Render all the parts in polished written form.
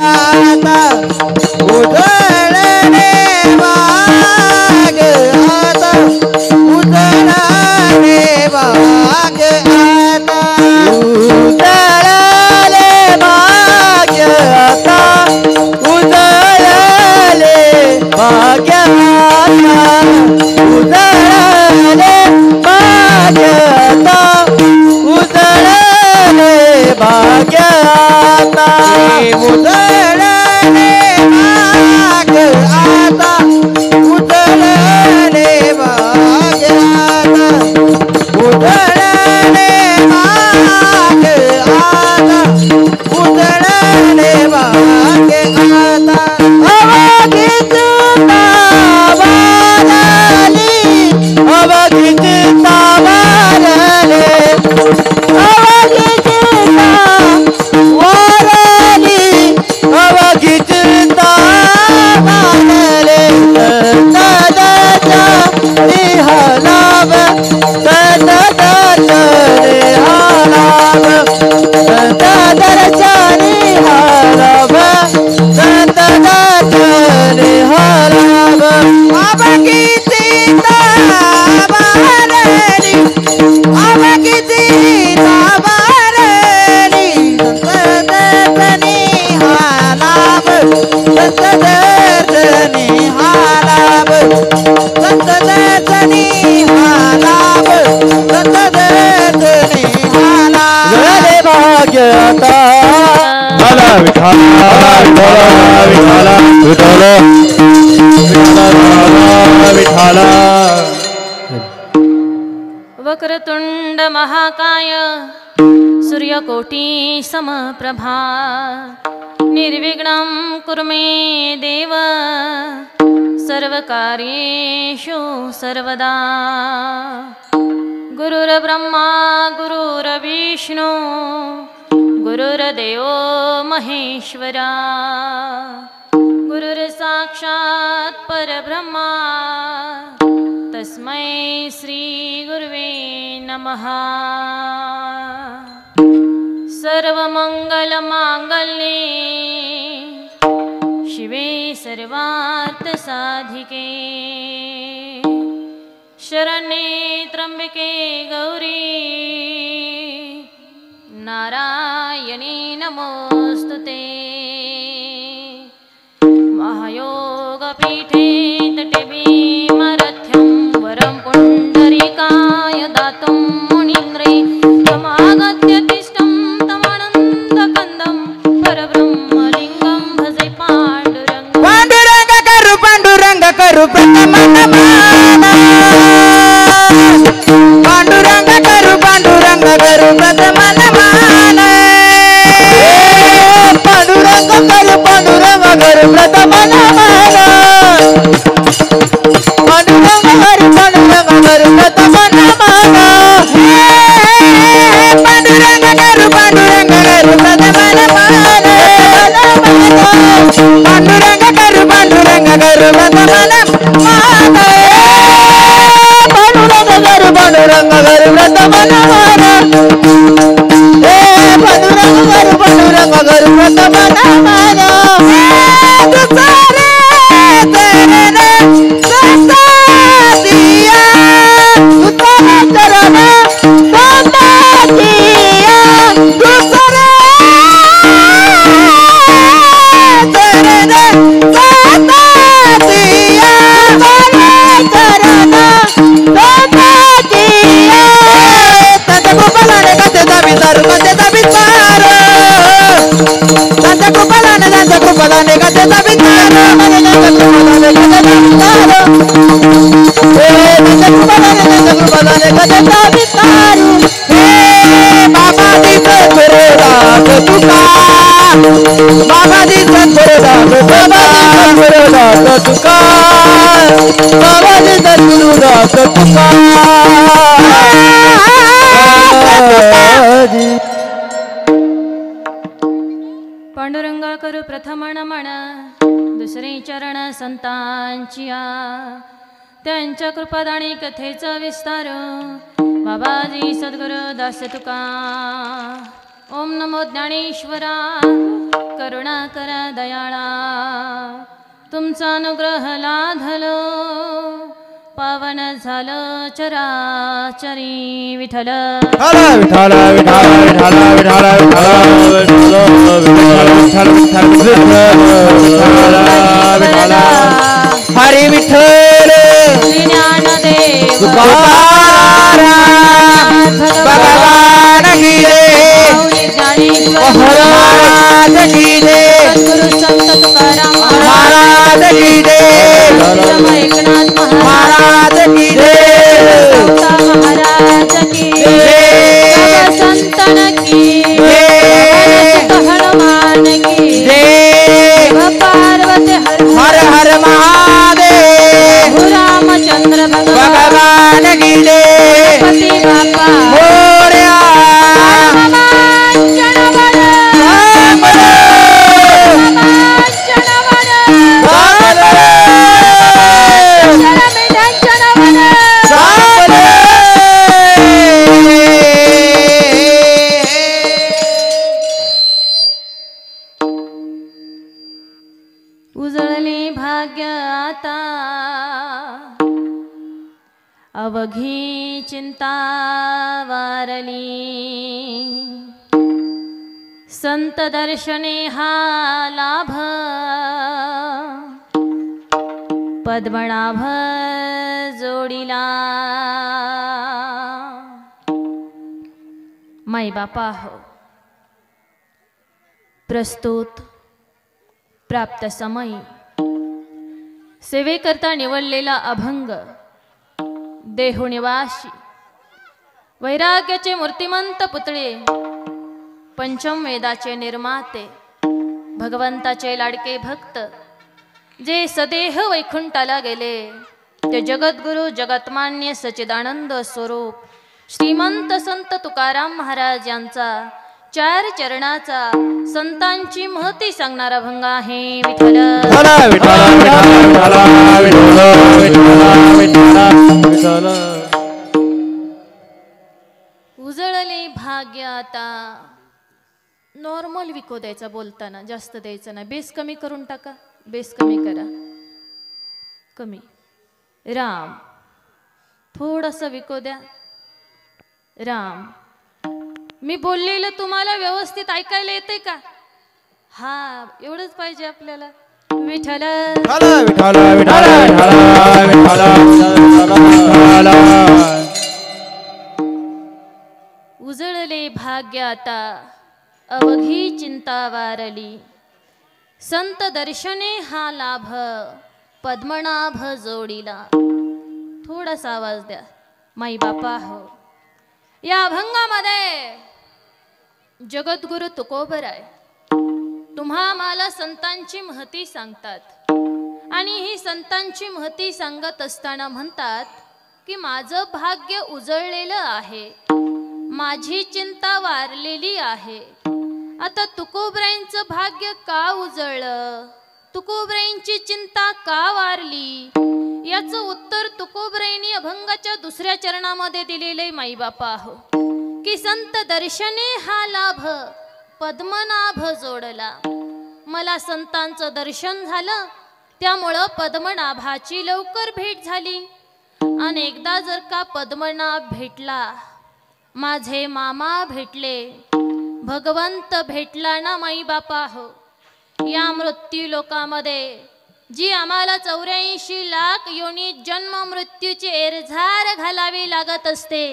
आता उधळले वाघ आता उधळले वाघ आता उधळले वाघ आता उधळले वाघ आता उधळले वाघ आता उधळले वाघ आता उधळले वाघ आता उधळले वाघ आता उधळले वाघ आता उधळले वाघ आता अवघित तावारली अवघित तावारले अवघित तावारली अवघित तावारले तदचा निहालाव तदचा निहालाव तदचा निहालाव तदचा निहालाव अवघित तावारली अवघित तावारली तदचा निहालाव तदचा निहालाव तदचा निहालाव तदचा निहालाव जळले भाग्य आता विठाला विठाला विठाला विठाला विठाला वक्रतुंड महाकाय सूर्यकोटी समप्रभा निर्विघ्नं कुरु मे देव सर्वकार्येषु सर्वदा गुरुर्ब्रह्मा गुरुर्विष्णु गुरुर्देवो महेश्वरा गुरुर्साक्षात् परब्रह्मा तस्मै श्री गुरुवे नमः सर्वमंगलमांगल्ये शिवे सर्वार्थसाधिके शरण्ये त्र्यंबके गौरी नारायणी नमोस्तुते महायोगपीठे तटे भीमरथ्यं वरं पुण्डरीकाय दातुं मुनीन्द्रे समागत्य तिष्ठं तमानन्दकन्दं परब्रह्मलिङ्गं भजे पाण्डुरङ्ग पांडुरंग करू प्रथम नमन पांडुरंग करू प्रथम नमन पांडुरंग करू प्रथम नमन पांडुरंग करू प्रथम नमन पांडुरंग करू प्रथम नमन पांडुरंग करू प्रथम नमन पांडुरंग करू प्रथम नमन पांडुरंग करू प्रथम नमन दुसरे तेरे सतादिया दुसरे चरण सतादिया दुसरे तेरे सतादिया चरण सतादिया तंत गोपालाने कसे दाबिदार कसे दाबिदार तंत गोपालाने कसे दाबिदार बाबा दी सद्गुरुदास तुका बाबा दी सद्गुरुदास तुका बाबा दी सद्गुरुदास तुका पांडुरंगा करू प्रथम नमन दुसरे चरण संतांचिया त्यांच्या कृपादानी कथेचा विस्तार बाबाजी सद्गुरु दास तुका ओम नमो ज्ञानेश्वरा करुणाकर दयाळा तुमचा अनुग्रह लाधलो पावन झालं चराचरी विठ्ठल विठाला विठाला विठाला विठाला विठाला हरी विठ्ठल ज्ञानदेव भगवान की जय महाराज की जय गुरु संत तुकाराम महाराज की जय एकनाथ महाराज की जय महाराज की जय संतन की हनुमान की जय पार्वती हर हर महादेव रामचंद्र भगवान की जय पति बापा मोरया उजळली भाग्य आता अवघी चिंता वारली संत दर्शने हा लाभ पद्मनाभ जोडीला माई बापा हो प्रस्तुत प्राप्त समय सेवेकरता निवडलेला अभंग देहुनिवासी वैराग्याचे मूर्तिमंत पुतळे पंचम वेदाचे निर्माते भगवंताचे लाडके भक्त जे सदेह वैकुंठाला गेले ते जगद्गुरु जगतमान्य सच्चिदानंद स्वरूप श्रीमंत संत तुकाराम महाराज यांचा 4 चरणाचा संतांची महती सांगणारा भंग आहे विठ्ठल उजळले भाग्य आता नॉर्मल विको द्यायचा बोलताना जास्त द्यायचं ना बेस कमी करून टाका बेस कमी करा कमी राम थोडंसं विको द्या राम मी बोललेलं तुम्हाला व्यवस्थित ऐकायला येते का हा एवढंच पाहिजे आपल्याला विठ्ठल उजळले भाग्य आता अवघी चिंता वारली संत दर्शने हा लाभ पद्मनाभ जोडीला थोडासा आवाज द्या माई बापा हो या अभंगामध्ये जगद्गुरु तुकोबराय तुम्हा मला संतांची महती सांगतात आणि ही संतांची महती सांगत असताना म्हणतात की माझं भाग्य उजळलेलं आहे माझी चिंता वारलेली आहे आता तुकोबरायांचं भाग्य का उजळलं तुकोबरायांची चिंता का वारली याचं उत्तर तुकोबरायांनी अभंगाच्या 2ऱ्या चरणामध्ये दिलेले माई बापा हो की संत दर्शने हा लाभ पद्मनाभ जोडला मला संतांचं दर्शन झालं त्यामुळं पद्मनाभाची लवकर भेट झाली आणि एकदा जर का पद्मनाभ भेटला माझे मामा भेटले भगवंत भेटला ना माई बापा हो या मृत्यू लोकामध्ये जी आम्हाला 84 लाख योनी जन्म मृत्यूची एरझार घालावी लागत असते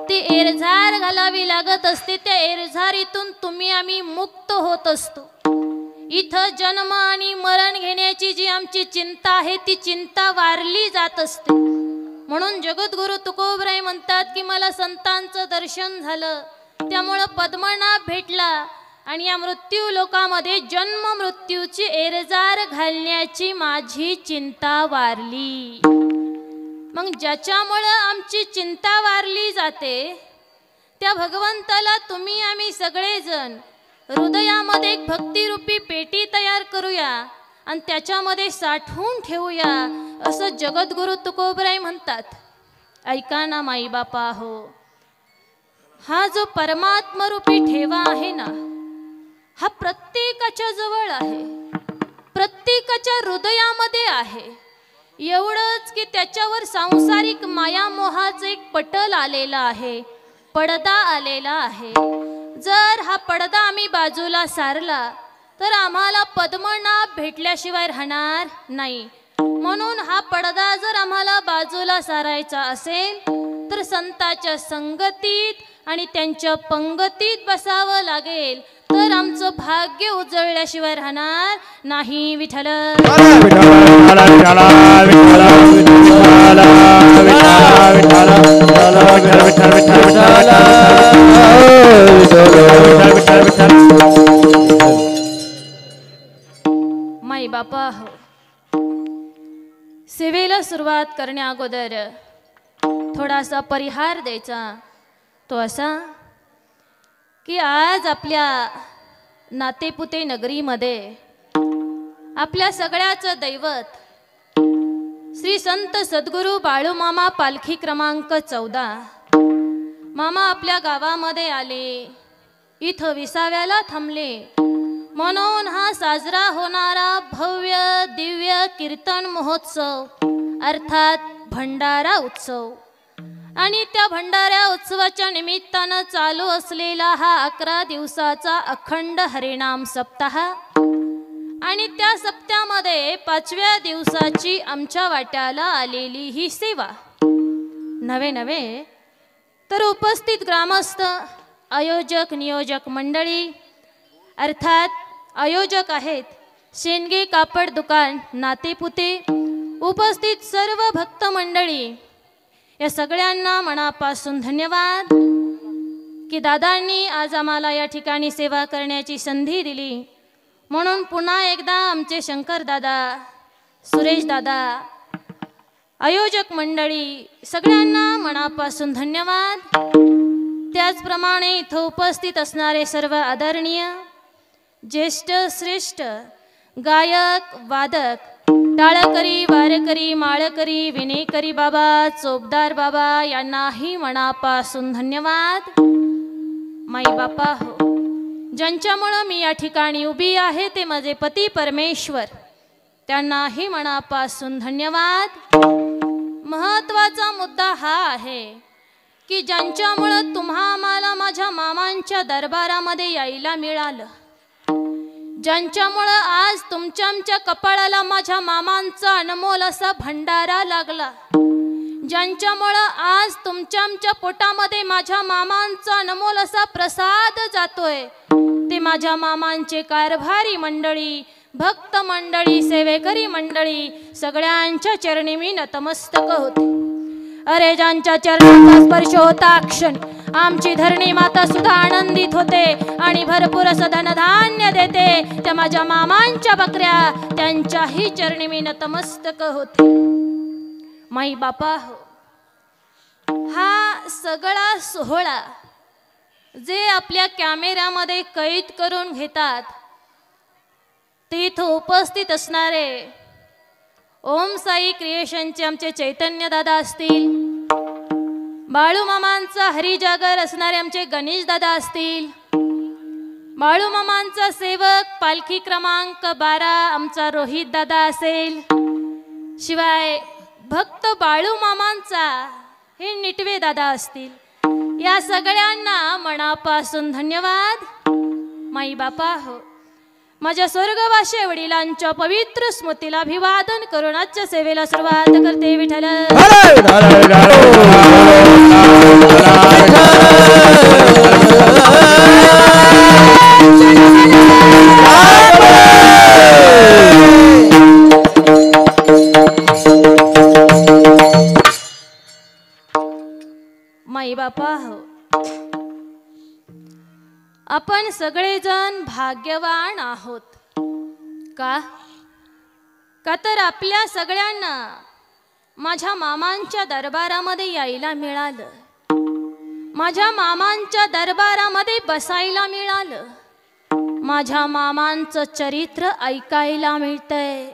ती एरझार घालावी लागत असते त्या एरझारीतून तुम्ही आम्ही मुक्त होत असतो इथं जन्म आणि मरण घेण्याची जी आमची चिंता आहे ती चिंता वारली जात असते म्हणून जगद्गुरु तुकोबराय म्हणतात की मला संतांचं दर्शन झालं त्यामुळे पद्मनाभ भेटला आणि या मृत्यू लोकामध्ये जन्म मृत्यूची एरजार घालण्याची माझी चिंता वारली मग ज्याच्यामुळे आमची चिंता वारली जाते त्या भगवंताला तुम्ही आम्ही सगळेजण हृदयामध्ये एक भक्तिरूपी पेटी तयार करूया आणि त्याच्यामध्ये साठवून ठेवूया असं जगद्गुरु तुकोबराय म्हणतात ऐका ना माई बापा हो हा जो परमात्मरूपी ठेवा आहे ना, हा प्रत्येकाच्या जवळ आहे, प्रत्येकाच्या हृदयामध्ये आहे. एवढंच की त्याच्यावर सांसारिक मायामोहाचं एक पटल आलेला आहे, पडदा आलेला आहे. जर हा पडदा आम्ही बाजूला सारला तर आम्हाला पद्मनाभ भेटल्याशिवाय राहणार नाही. म्हणून हा पडदा जर आम्हाला बाजूला सारायचा असेल तर संतांच्या संगतीत आणि त्यांच्या पंगतीत बसावं लागेल, तर आमचं भाग्य उजळल्याशिवाय राहणार नाही. विठ्ठल माई बापा हो, सेवेला सुरुवात करण्या अगोदर थोडासा परिहार द्यायचा. तो असा की आज आपल्या नातेपुते नगरीमध्ये आपल्या सगळ्याचं दैवत श्री संत सद्गुरू बाळूमामा पालखी क्रमांक 14 मामा आपल्या गावामध्ये आले, इथं विसाव्याला थांबले. म्हणून हा साजरा होणारा भव्य दिव्य कीर्तन महोत्सव अर्थात भंडारा उत्सव आणि त्या भंडारा उत्सवाच्या निमित्तानं चालू असलेला हा 11 दिवसाचा अखंड हरिनाम सप्ताह आणि त्या सप्त्यामध्ये 5व्या दिवसाची आमच्या वाट्याला आलेली ही सेवा. नवे तर उपस्थित ग्रामस्थ, आयोजक नियोजक मंडळी अर्थात आयोजक आहेत शेंडगे कापड दुकान नातेपुते, उपस्थित सर्व भक्त मंडळी, या सगळ्यांना मनापासून धन्यवाद की दादांनी आज आम्हाला या ठिकाणी सेवा करण्याची संधी दिली. म्हणून पुन्हा एकदा आमचे शंकर दादा, सुरेश दादा, आयोजक मंडळी सगळ्यांना मनापासून धन्यवाद. त्याचप्रमाणे इथं उपस्थित असणारे सर्व आदरणीय ज्येष्ठ श्रेष्ठ गायक वादक, टाळकरी वारकरी माळकरी विनेकरी बाबा, चोपदार बाबा यांनाही मनापासून धन्यवाद. माई बापा हो, ज्यांच्यामुळं मी या ठिकाणी उभी आहे ते माझे पती परमेश्वर, त्यांनाही मनापासून धन्यवाद. महत्त्वाचा मुद्दा हा आहे की ज्यांच्यामुळं तुम्हा आम्हाला माझ्या मामांच्या दरबारामध्ये यायला मिळालं, ज्यांच्यामुळं आज तुमच्या आमच्या कपाळाला माझ्या मामांचा अनमोल असा भंडारा लागला, ज्यांच्यामुळं आज तुमच्या आमच्या पोटामध्ये माझ्या मामांचा अनमोल असा प्रसाद जातोय, ते माझ्या मामांचे कारभारी मंडळी, भक्त मंडळी, सेवेकरी मंडळी सगळ्यांच्या चरणी मी नतमस्तक होते. अरे ज्यांच्या चरणाचा स्पर्श होता क्षण आमची धरणी माता सुद्धा आनंदित होते आणि भरपूर असं धनधान्य देते. त्या माझ्या मामांच्या बकऱ्या त्यांच्याही चरणी मी नतमस्तक होते. माई बापा हो, हा सगळा सोहळा जे आपल्या कॅमेऱ्यामध्ये कैद करून घेतात ते इथं उपस्थित असणारे ओम साई क्रिएशनचे आमचे चैतन्य दादा असतील, बाळूमामांचा हरिजागर असणारे आमचे गणेश दादा असतील, बाळूमामांचा सेवक पालखी क्रमांक 12 आमचा रोहित दादा असेल, शिवाय भक्त बाळूमामांचा हे निटवे दादा असतील. या सगळ्यांना मनापासून धन्यवाद. माई बापा हो, माझ्या स्वर्गवासी वडिलांच्या पवित्र स्मृतीला अभिवादन करून आजच्या सेवेला सुरुवात करते. विठ्ठल माई बापा हो, आपण सगळेजण भाग्यवान आहोत. का तर आपल्या सगळ्यांना माझ्या मामांच्या दरबारामध्ये यायला मिळालं, माझ्या मामांच्या दरबारामध्ये बसायला मिळालं, माझ्या मामांचं चरित्र ऐकायला मिळतंय.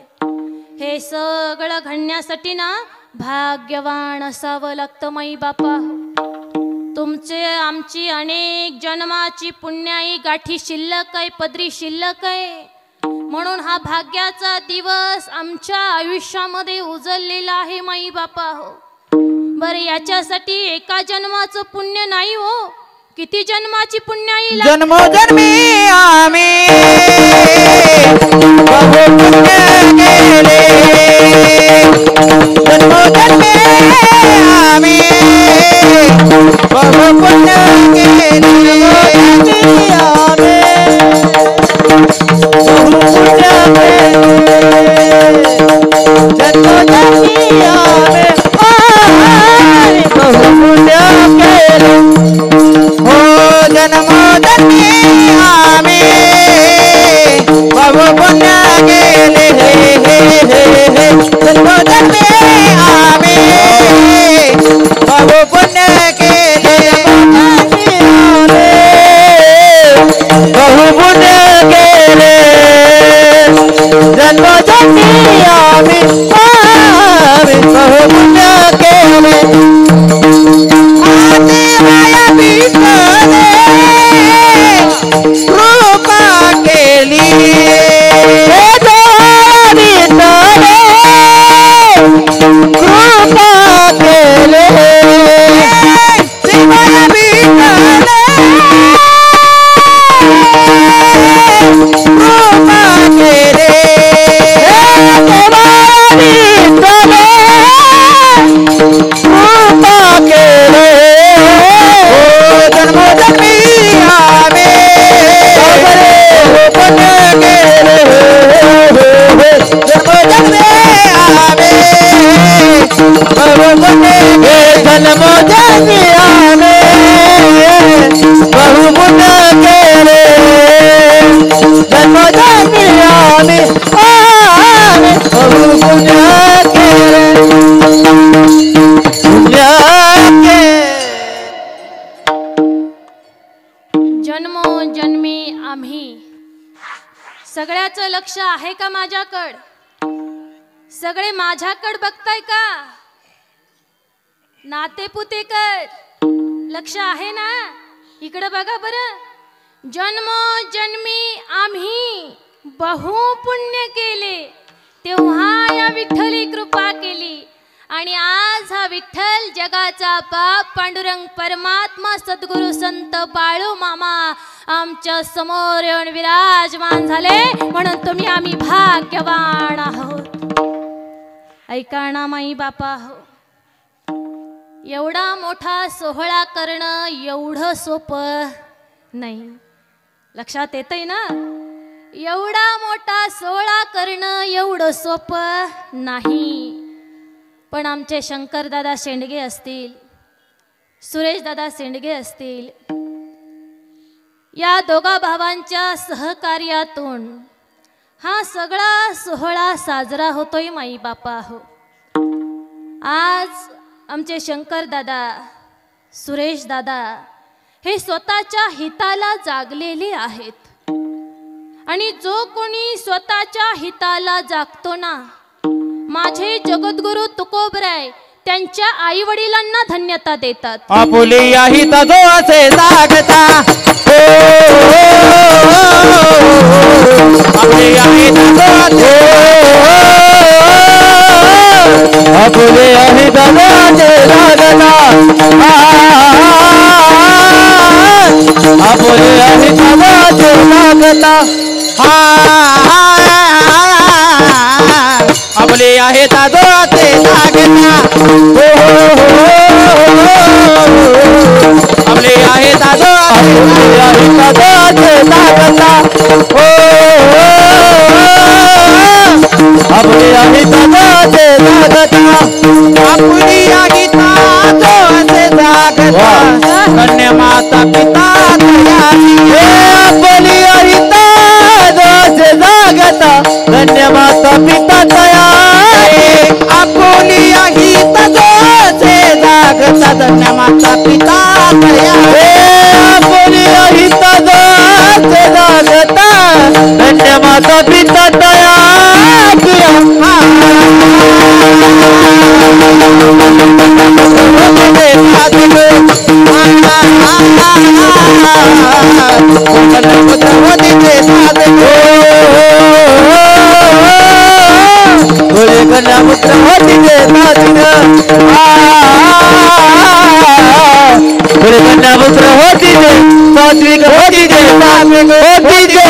हे सगळं घडण्यासाठी ना भाग्यवान असावं लागतं. माई बापा तुमचे आमची अनेक जन्माची पुण्याई गाठी शिल्लक आहे, पदरी शिल्लक आहे, म्हणून हा भाग्याचा दिवस आमच्या आयुष्यामध्ये उजळलेला आहे माई बापा हो. बरं याच्यासाठी एका जन्माचं पुण्य नाही हो, किती जन्माची पुण्याई जन्मोजन्मी आम्ही बहु पुण्य केले, जन्मोजन्मी आम्ही बहु पुण्य केले, जन्मोजन्मी आम्ही बहु पुण्य केले, हो जन्मोजन्मी आम्ही बहु पुण्य केले, जन्मोजन्मी आम्ही बहु पुण्य केले, बहु पुण्य केले, जन्मोजन्मी आम्ही बहु पुण्य केले. कृपा केली कृपा केले शिवाय विठ्ठले कृपा केले कृपा केले, जन्मोजन्मी आम्ही पुण्य केले, जन्मोजन्मी आम्ही बहु पुण्य केले, जन्मोजन्मी आम्ही बहु पुण्य केले, जन्मोजन्मी आम्ही बहु पुण्य केले, पुण्य केले. जन्मोजन्मी आम्ही. सगळ्याचं लक्ष आहे का माझ्याकड? सगळे माझ्याकड बघताय का? नातेपुतेकड लक्ष आहे ना? इकडं बघा बरं. जन्मोजन्मी आम्ही बहु पुण्य केले, तेव्हा या विठ्ठली कृपा केली, आणि आज हा विठ्ठल जगाचा बाप पांडुरंग परमात्मा सद्गुरु संत बाळू मामा आमच्या समोर येऊन विराजमान झाले, म्हणून तुम्ही आम्ही भाग्यवान आहोत. ऐका ना माई बापा हो, एवढा मोठा सोहळा करणं एवढं सोपं नाही. लक्षात येतंय ना? एवढा मोठा सोहळा करणं एवढं सोपं नाही. पण आमचे शंकरदादा शेंडगे असतील, सुरेशदादा शेंडगे असतील, या दोघा भावांच्या सहकार्यातून हा सगळा सोहळा साजरा होतोय माई बापा हो. आज आमचे शंकरदादा, सुरेशदादा हे स्वतःच्या हिताला जागलेले आहेत, आणि जो कोणी स्वतःच्या हिताला जागतो ना, माझे जगद्गुरु तुकोबराय त्यांच्या आई वडिलांना धन्यता देतात. आपुली हित जो असे जागता, आपुली हित जो असे, आपुली हित जो असे जागता, आपुली हित जो असे जागता, आपले आहे ताजो ते जागता, आपले आहे ताजो ते जागता, आपले आहे ताजो ते जागता, आपली आहे ताजो ते जागता, कन्या माता पिता दयाली, आपली आहे ताजो ते जागता, कन्या माता पिता दयाली, आपुली हित जोचे जागता, धन्य माता पिता दयाली, आपुली हित जोचे जागता, धन्य माता पिता दयाली. पुत्र होतीचे सात गोळे कन्या पुत्र होतीचे सात्विक गोळे कन्या पुत्र होतीचे सात्विक होतीचे सात्विक होतीचे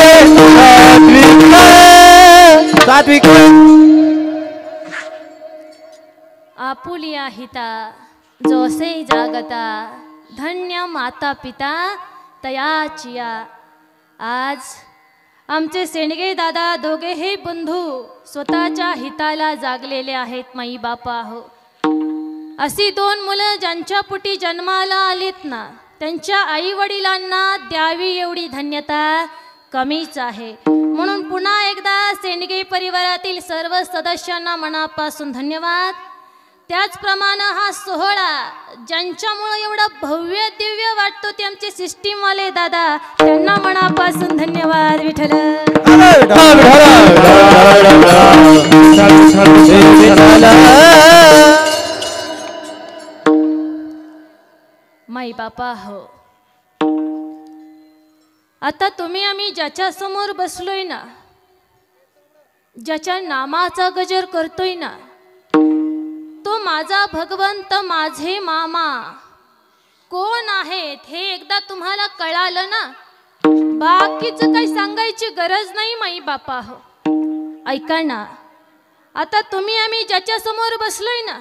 सात्विक आपुलिया हिता जोसे जागता धन्य माता पिता तयाचिया. आज आमचे सेंडगे दादा दोघेही बंधू स्वतःच्या हिताला जागलेले आहेत माई बापा हो. अशी दोन मुलं ज्यांच्या पोटी जन्माला आलीत ना त्यांच्या आई वडिलांना द्यावी एवढी धन्यता कमीच आहे. म्हणून पुन्हा एकदा सेंडगे परिवारातील सर्व सदस्यांना मनापासून धन्यवाद. त्याचप्रमाणे हा सोहळा ज्यांच्यामुळे एवढा भव्य दिव्य वाटतो ते आमचे सिस्टीमवाले दादा, त्यांना मनापासून धन्यवाद. विठ्ठल माई बापा हो, आता तुम्ही आम्ही ज्याच्या समोर बसलोय ना, ज्याच्या नामाचा गजर करतोय ना, तो माझा भगवंत माझे मामा कोण आहेत हे एकदा तुम्हाला कळालं ना, बाकीचं काही सांगायची गरज नाही माई बापा हो. ऐका ना, आता तुम्ही आम्ही ज्याच्या समोर बसलोय ना,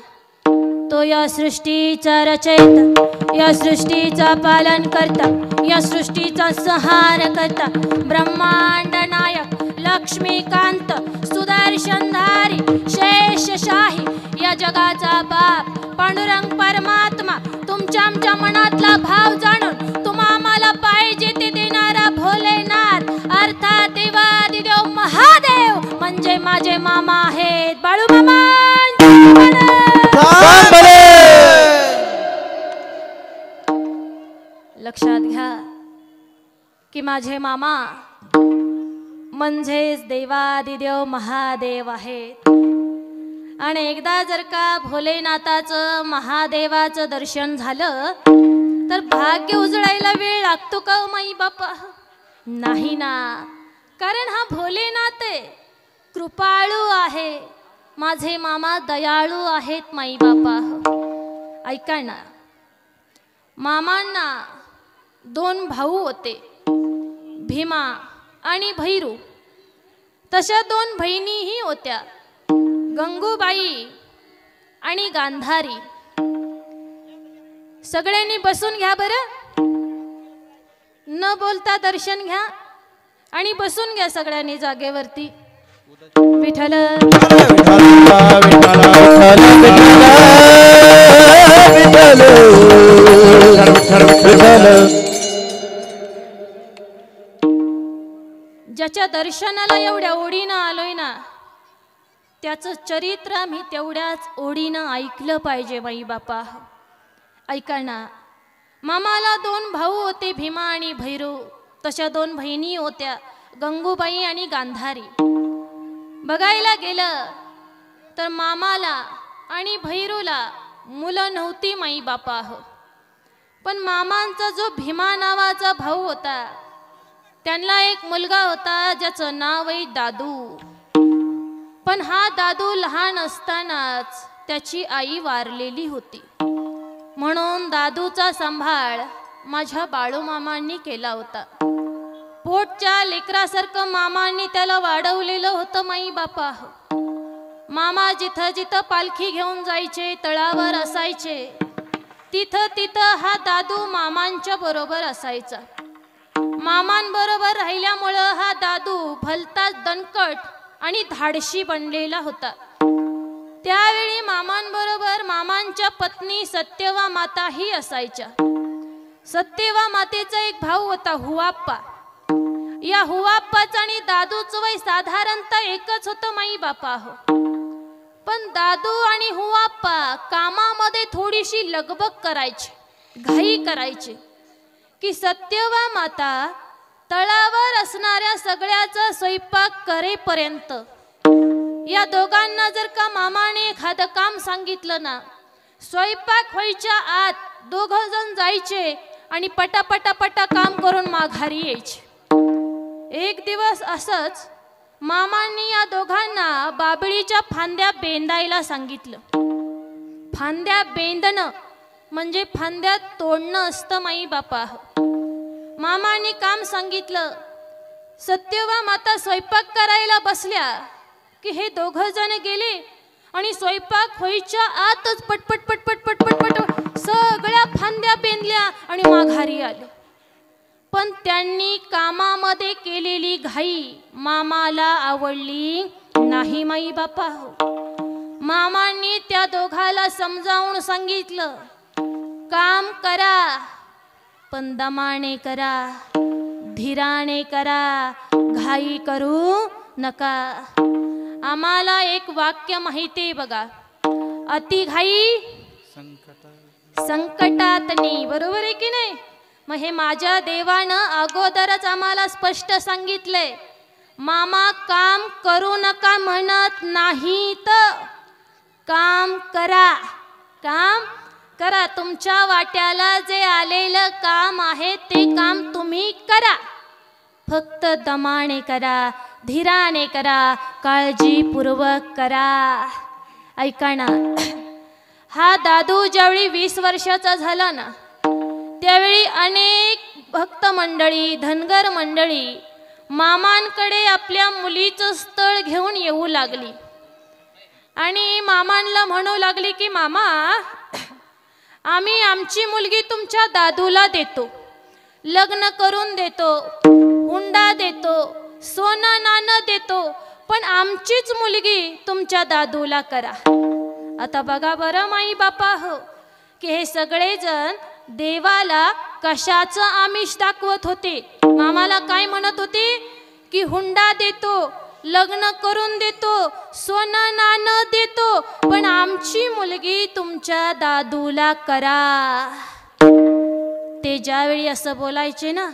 तो या सृष्टीचा रचयिता, या सृष्टीचा पालन करता, या सृष्टीचा संहार करता, ब्रह्मांड नायक लक्ष्मीकांत सुदर्शनधारी शेषशाही, या जगाचा बाप पांडुरंग परमात्मा, तुमच्या आमच्या मनातला भाव जाणून तुम्हा आम्हाला पाहिजे ते देणारा भोलेनाथ अर्थात देवादिदेव महादेव म्हणजे माझे मामा आहेत बाळू मामा. लक्षात घ्या की माझे मामा म्हणजेच देवादिदेव महादेव आहेत. आणि एकदा जर का भोलेनाथाचं महादेवाचं दर्शन झालं तर भाग्य उजळायला वेळ लागतो का माई बापा? नाही ना, कारण हा भोलेनाथ आहे, कृपाळू आहे. माझे मामा दयाळू आहेत माई बापा. ऐका ना, मामांना दोन भाऊ होते, भीमा आणि भैरू. तशा दोन बहिणीही होत्या, गंगूबाई आणि गांधारी. सगळ्यांनी बसून घ्या बरं, न बोलता दर्शन घ्या आणि बसून घ्या सगळ्यांनी जागेवरती. विठ्ठल ज्याच्या दर्शनाला एवढ्या ओढीनं आलोय ना, त्याचं चरित्र आम्ही तेवढ्याच ओढीनं ऐकलं पाहिजे बाई बापा. ऐका ना, मामाला दोन भाऊ होते, भीमा आणि भैरू. तशा दोन बहिणी होत्या, गंगूबाई आणि गांधारी. बघायला गेलं तर मामाला आणि भैरूला मुलं नव्हती माई बापा. पण मामांचा जो भीमा नावाचा भाऊ होता, त्यांना एक मुलगा होता ज्याचं नाव आहे दादू. पण हा दादू लहान असतानाच त्याची आई वारलेली होती. म्हणून दादूचा सांभाळ माझ्या बाळूमामांनी केला होता. पोटच्या लेकरासारखं मामांनी त्याला वाढवलेलं होतं माई बापा. मामा जिथं जिथं पालखी घेऊन जायचे, तळावर असायचे, तिथं तिथं हा दादू मामांच्या बरोबर असायचा. मामांबरोबर राहिल्यामुळं हा दादू भलताच दणकट आणि धाडशी बनलेला होता. त्यावेळी मामांबरोबर मामांच्या पत्नी सत्यवा माताही असायच्या. सत्यवा मातेचा एक भाऊ होता हुवाप्पा. या हुवाप्पाचं आणि दादूचं वय साधारणतः एकच होतं माई बापा. पण दादू आणि हुवाप्पा कामामध्ये थोडीशी लगबग करायची, घाई करायची की सत्यवा माता तळावर असणाऱ्या सगळ्याचा स्वयंपाक करेपर्यंत या दोघांना जर का मामाने एखादं काम सांगितलं ना, स्वयंपाक व्हायच्या आत दोघं जण जायचे आणि पटा काम करून माघारी यायचे. एक दिवस असंच मामांनी या दोघांना बाबळीच्या फांद्या बेंदायला सांगितलं. फांद्या बेंदणं म्हणजे फांद्या तोडणं असतं माई बापा. मामांनी काम सांगितलं. सत्यवा माता स्वयंपाक करायला बसल्या की हे दोघं जण गेले आणि स्वयंपाक व्हायच्या आतच पटपट पटपट पटपट पट सगळ्या फांद्या बेंदल्या आणि माघारी आले. पण त्यांनी कामामध्ये केलेली घाई मामाला आवडली नाही माई बापा. मामांनी त्या दोघाला समजावून सांगितलं, काम करा पण दमाने करा, धीराने करा, घाई करू नका. आम्हाला एक वाक्य माहिती बघा, अति घाई संकटातनी. बरोबर आहे की नाही? मग हे माझ्या देवानं अगोदरच आम्हाला स्पष्ट सांगितलंय. मामा काम करू नका म्हणत नाही, तर काम करा, काम करा. तुमच्या वाट्याला जे आलेलं काम आहे ते काम तुम्ही करा. फक्त दमाने करा, धीराने करा, काळजीपूर्वक करा. ऐका ना, हा दादू ज्यावेळी 20 वर्षाचा झाला ना, त्यावेळी अनेक भक्त मंडळी, धनगर मंडळी मामांकडे आपल्या मुलीचं स्थळ घेऊन येऊ लागली आणि मामांना म्हणू लागली की मामा, आम्ही आमची मुलगी तुमच्या दादूला देतो, लग्न करून देतो, हुंडा देतो, सोनं नाणं देतो, पण आमचीच मुलगी तुमच्या दादूला करा. आता बघा बरं माई बापा हो, की हे सगळेजण देवाला कशाचं आमिष दाखवत होते. मामाला काय म्हणत होते की हुंडा देतो, लग्न करून देतो, सोनं नाणं देतो, पण आमची मुलगी तुमच्या दादूला करा. ते ज्यावेळी असं बोलायचे ना,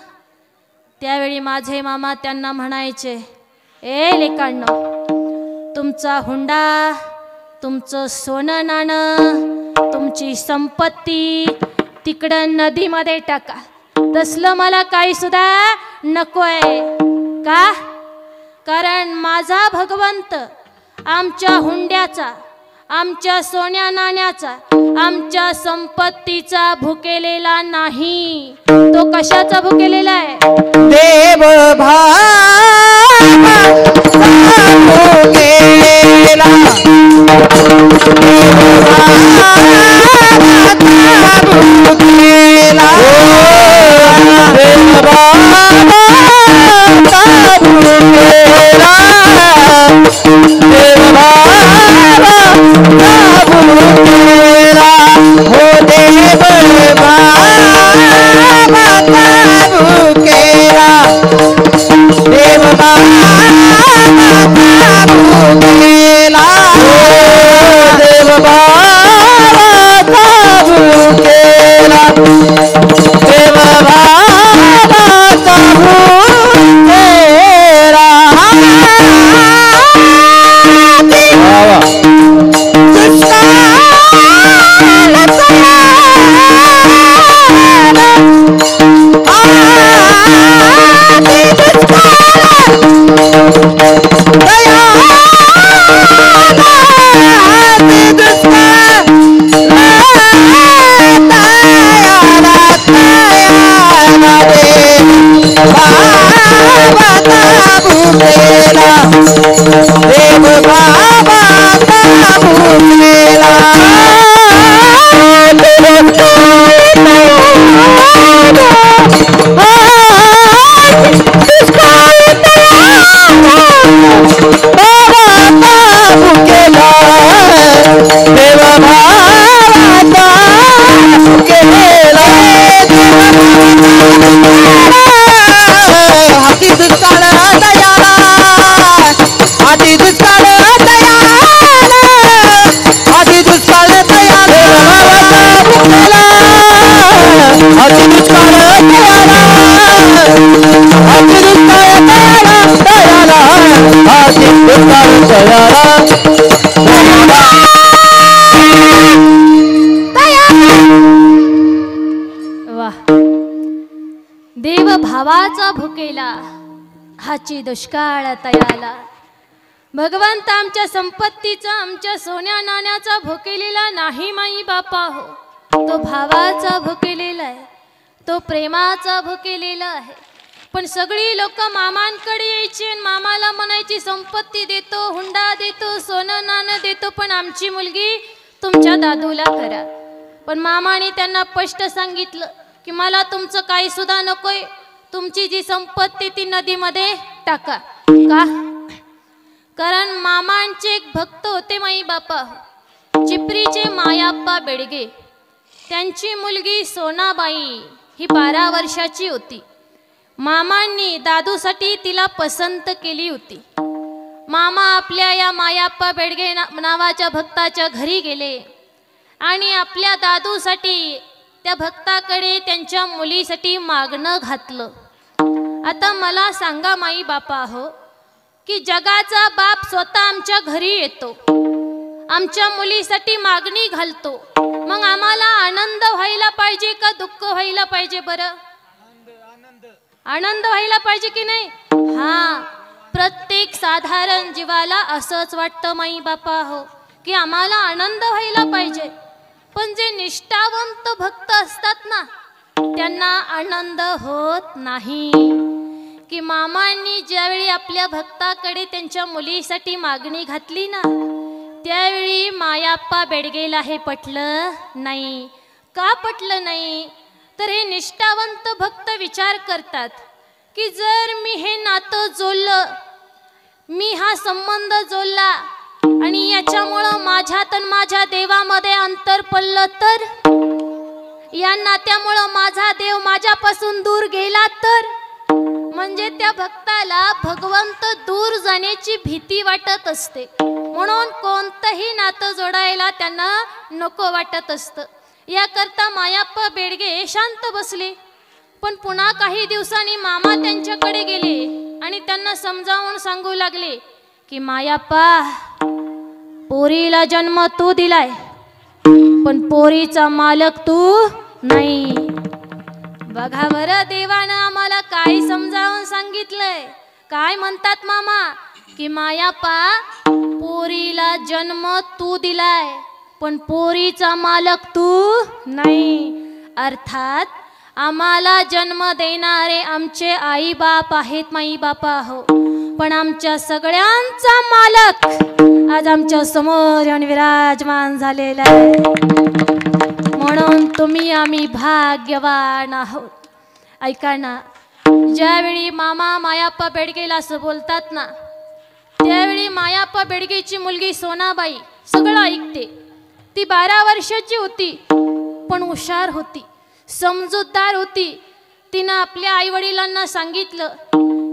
त्यावेळी माझे मामा त्यांना म्हणायचे, ए लेकांनो, तुमचा हुंडा, तुमचं सोनं नाणं, तुमची संपत्ती तिकडं नदीमध्ये टाका. तसलं मला काही सुद्धा नकोय. का? कारण माझा भगवंत आमच्या हुंड्याचा, आमच्या सोन्या नाण्याचा, आमच्या संपत्तीचा भुकेलेला नाही. तो कशाचा भुकेलेला आहे? देव वाह, दुःखाची दुष्काळ तयाला. भगवंत आमच्या संपत्तीचा आमच्या सोन्या नाण्याचा भुकेलेला नाही माई बापा हो. तो भावाचा भुकेलेला आहे, तो प्रेमाचा भुकेलेला आहे. पण सगळी लोक मामांकडे यायची आणि मामाला म्हणायची संपत्ती देतो, हुंडा देतो, सोनं नाणं देतो, पण आमची मुलगी तुमच्या दादूला करा. पण मामाने त्यांना स्पष्ट सांगितलं की मला तुमचं काही सुद्धा नकोय, तुमची जी संपत्ती ती नदीमध्ये टाका. का? कारण मामांचे एक भक्त होते माई बापा, चिपरीचे मायाप्पा बेडगे. त्यांची मुलगी सोनाबाई ही 12 वर्षाची होती. मामांनी दादूसाठी तिला पसंत केली होती. मामा आपल्या या मायाप्पा बेडगे नावाच्या भक्ताच्या घरी गेले आणि आपल्या दादूसाठी त्या भक्ताकडे त्यांच्या मुलीसाठी मागणं घातलं. आता मला सांगा माई बापा हो, की जगाचा बाप स्वतः आमच्या घरी येतो, आमच्या मुलीसाठी मागणी घालतो, मग आम्हाला आनंद व्हायला पाहिजे का दुःख व्हायला पाहिजे? बरं, आनंद व्हायला पाहिजे की नाही? हा, प्रत्येक साधारण जीवाला असंच वाटतं माई बापा हो, की आम्हाला आनंद व्हायला पाहिजे. पण जे निष्ठावंत भक्त असतात ना, त्यांना आनंद होत नाही. की मामांनी ज्यावेळी आपल्या भक्ताकडे त्यांच्या मुलीसाठी मागणी घातली ना, त्यावेळी मायाप्पा बेडगेला हे पटलं नाही. का पटलं नाही? तर हे निष्ठावंत भक्त विचार करतात की जर मी हे नातं जोडलं, मी हा संबंध जोडला आणि याच्यामुळं माझ्यात आणि माझ्या देवामध्ये अंतर पडलं, तर या नात्यामुळं माझा देव माझ्यापासून दूर गेला, तर म्हणजे त्या भक्ताला भगवंत दूर जाण्याची भीती वाटत असते. म्हणून कोणतंही नातं जोडायला त्यांना नको वाटत असतं. याकरता मायाप्पा बेडगे शांत बसले. पण पुन्हा काही दिवसांनी मामा त्यांच्याकडे गेले आणि त्यांना समजावून सांगू लागले की मायाप्पा, पोरीला जन्म तू दिलाय, पण पोरीचा मालक तू नाही. बघा बरं, देवानं आम्हाला काय समजावून सांगितलंय. काय म्हणतात मामा? की मायाप्पा, पोरीला जन्म तू दिलाय, पण पोरीचा मालक तू नाही. अर्थात आम्हाला जन्म देणारे आमचे आई बाप आहेत माई बापा हो, पण आमच्या सगळ्यांचा मालक आज आमच्या समोर येऊन विराजमान झालेला आहे. म्हणून तुम्ही आम्ही भाग्यवान आहोत. ऐका ना, ज्यावेळी मामा मायाप्पा बेडगेला असं बोलतात ना, त्यावेळी मायाप्पा बेडगेची मुलगी सोनाबाई सगळं ऐकते. ती 12 वर्षाची होती, पण हुशार होती, समजूतदार होती. तिनं आपल्या आईवडिलांना सांगितलं